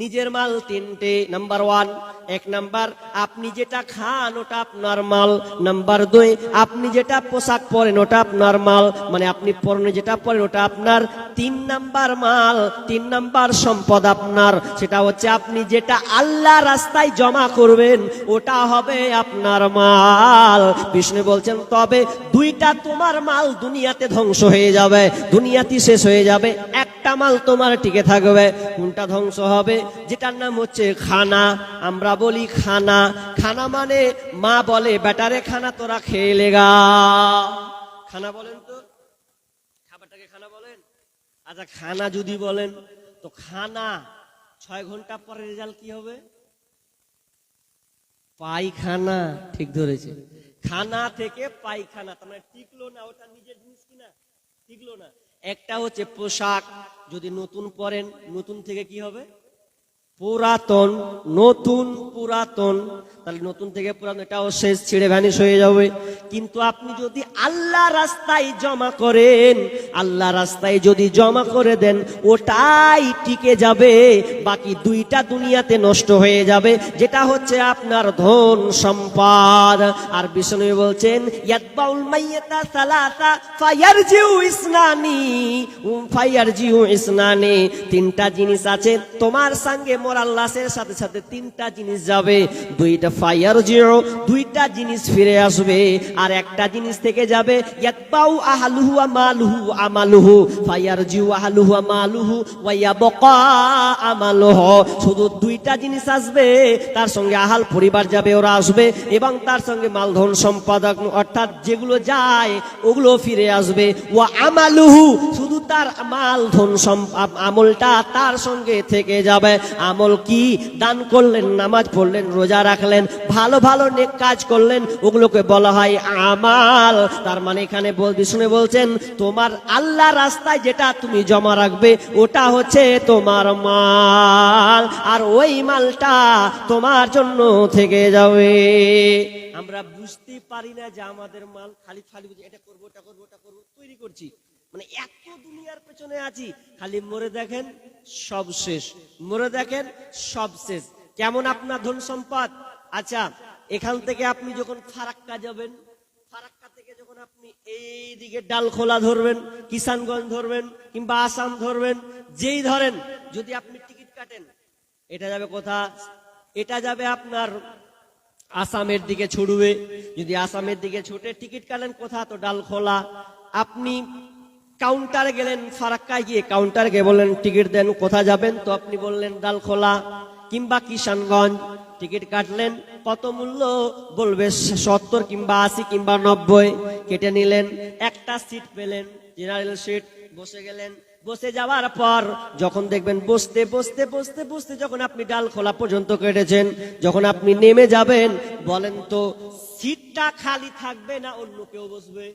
নিজের মাল 3টে। নাম্বার 1, 1 নাম্বার, আপনি যেটা খান ওটা আপনার মাল। নাম্বার 2, আপনি যেটা পোশাক পরেন ওটা আপনার মাল, মানে আপনি পরনে যেটা পরেন ওটা আপনার। 3 নাম্বার মাল, 3 নাম্বার সম্পদ আপনার, সেটা হচ্ছে আপনি যেটা আল্লাহ রাস্তায় জমা করবেন ওটা হবে আপনার মাল। বিষ্ণু বলছেন তবে 2টা তোমার মাল দুনিয়াতে ধ্বংস হয়ে যাবে, দুনিয়াতে শেষ হয়ে যাবে, একটা মাল তোমার টিকে থাকবে। কোনটা ধ্বংস হবে? যেটার নাম হচ্ছে খানা। আমরা বলি খানা, খানা মানে মা বলে বেটারে খানা তোরা খেয়ে লেগা। খানা বলেন তো, খাবারটাকে খানা বলেন? আচ্ছা, খানা যদি বলেন তো খানা 6 ঘন্টা পরে রেজাল্ট কি হবে? পায়খানা। ঠিক ধরেছে, খানা থেকে পায়খানা। তার মানে টিকলো না, ওটা নিজের জিনিস কিনা, টিকলো না। একটা হচ্ছে পোশাক, যদি নতুন পরেন নতুন থেকে কি হবে? পুরাতন, নতুন, পুরাতন, তাহলে নতুন থেকে পুরাতন এটাও শেষ, ছিঁড়ে ভ্যানিশ হয়ে যাবে। কিন্তু আপনি যদি আল্লাহ রাস্তায় জমা করেন, আল্লাহ রাস্তায় যদি জমা করে দেন, ওটাই টিকে যাবে। বাকি দুইটা দুনিয়াতে নষ্ট হয়ে যাবে, যেটা হচ্ছে আপনার ধন সম্পদ। আর বিষ্ণু বলছেন ইয়াতবাউল মাইয়াতা সালাসা ফায়ারজিউ ইসনানি, তিনটা জিনিস আছে তোমার সঙ্গে মরার লাশের সাথে সাথে, তিনটা জিনিস যাবে। দুইটা ফায়ারজিউ, দুইটা জিনিস ফিরে আসবে, আর একটা জিনিস থেকে যাবে। ইয়াতবাউ আহলুহু ওয়া মালুহু আমালুহু ফায়ারজিউ আহলুহু ওয়া মালুহু ওয়া ইয়াবকা আমালুহু। শুধু দুইটা জিনিস আসবে, তার সঙ্গে আহাল পরিবার যাবে, ওরা আসবে, এবং তার সঙ্গে মালধন সম্পদ অর্থাৎ যেগুলো যায় ওগুলো ফিরে আসবে। ওয়া আমালুহু, শুধু তার মাল ধন আমলটা তার সঙ্গে থেকে যাবে। আমল কি? দান করলেন, নামাজ পড়লেন, রোজা রাখলেন, ভালো ভালো নেক কাজ করলেন, ওগুলোকে বলা হয় আমাল। তার মানে এখানে বিষ্ণু বলছেন তোমার আল্লাহ রাস্তায় যেটা তুমি জমা রাখবে ওটা হচ্ছে তোমার মাল, আর ওই মালটা তোমার জন্য থেকে যাবে। আমরা বুঝতে পারি না যে আমাদের মাল খালি খালি এটা করবো, ওটা করবো, ওটা করবো, তৈরি করছি, মানে এত দুনিয়ার পেছনে আছি, খালি মরে দেখেন সব শেষ, মরে দেখেন সব শেষ। কেমন আপনার ধন সম্পদ? আচ্ছা, এখান থেকে আপনি যখন ফারাক্কা যাবেন, ফারাক্কা থেকে যখন আপনি এইদিকে ডালখোলা ধরবেন, কিষানগঞ্জ ধরবেন, কিংবা আসাম ধরবেন, যেই ধরেন, যদি আপনি টিকিট কাটেন, এটা যাবে কোথা? এটা যাবে আপনার আসামের দিকে ছুটবে। যদি আসামের দিকে ছুটে টিকিট কাটেন কোথা? তো ডালখোলা। আপনি কাউন্টারে গেলেন, ফারাক্কায় গিয়ে কাউন্টারে গিয়ে বললেন টিকিট দেন, কোথা যাবেন? তো আপনি বললেন ডালখোলা কিংবা কিষানগঞ্জ। টিকিট কাটলেন, কত মূল্য? বলবে 70 কিংবা 80 কিংবা 90। কেটে নিলেন, একটা সিট পেলেন, জেনারেল সিট, বসে গেলেন। বসে যাওয়ার পর যখন দেখবেন বসতে বসতে বসতে বসতে যখন আপনি ডালখোলা পর্যন্ত কেটেছেন, যখন আপনি নেমে যাবেন, বলেন তো সিটটা খালি থাকবে না অন্য কেউ বসবে?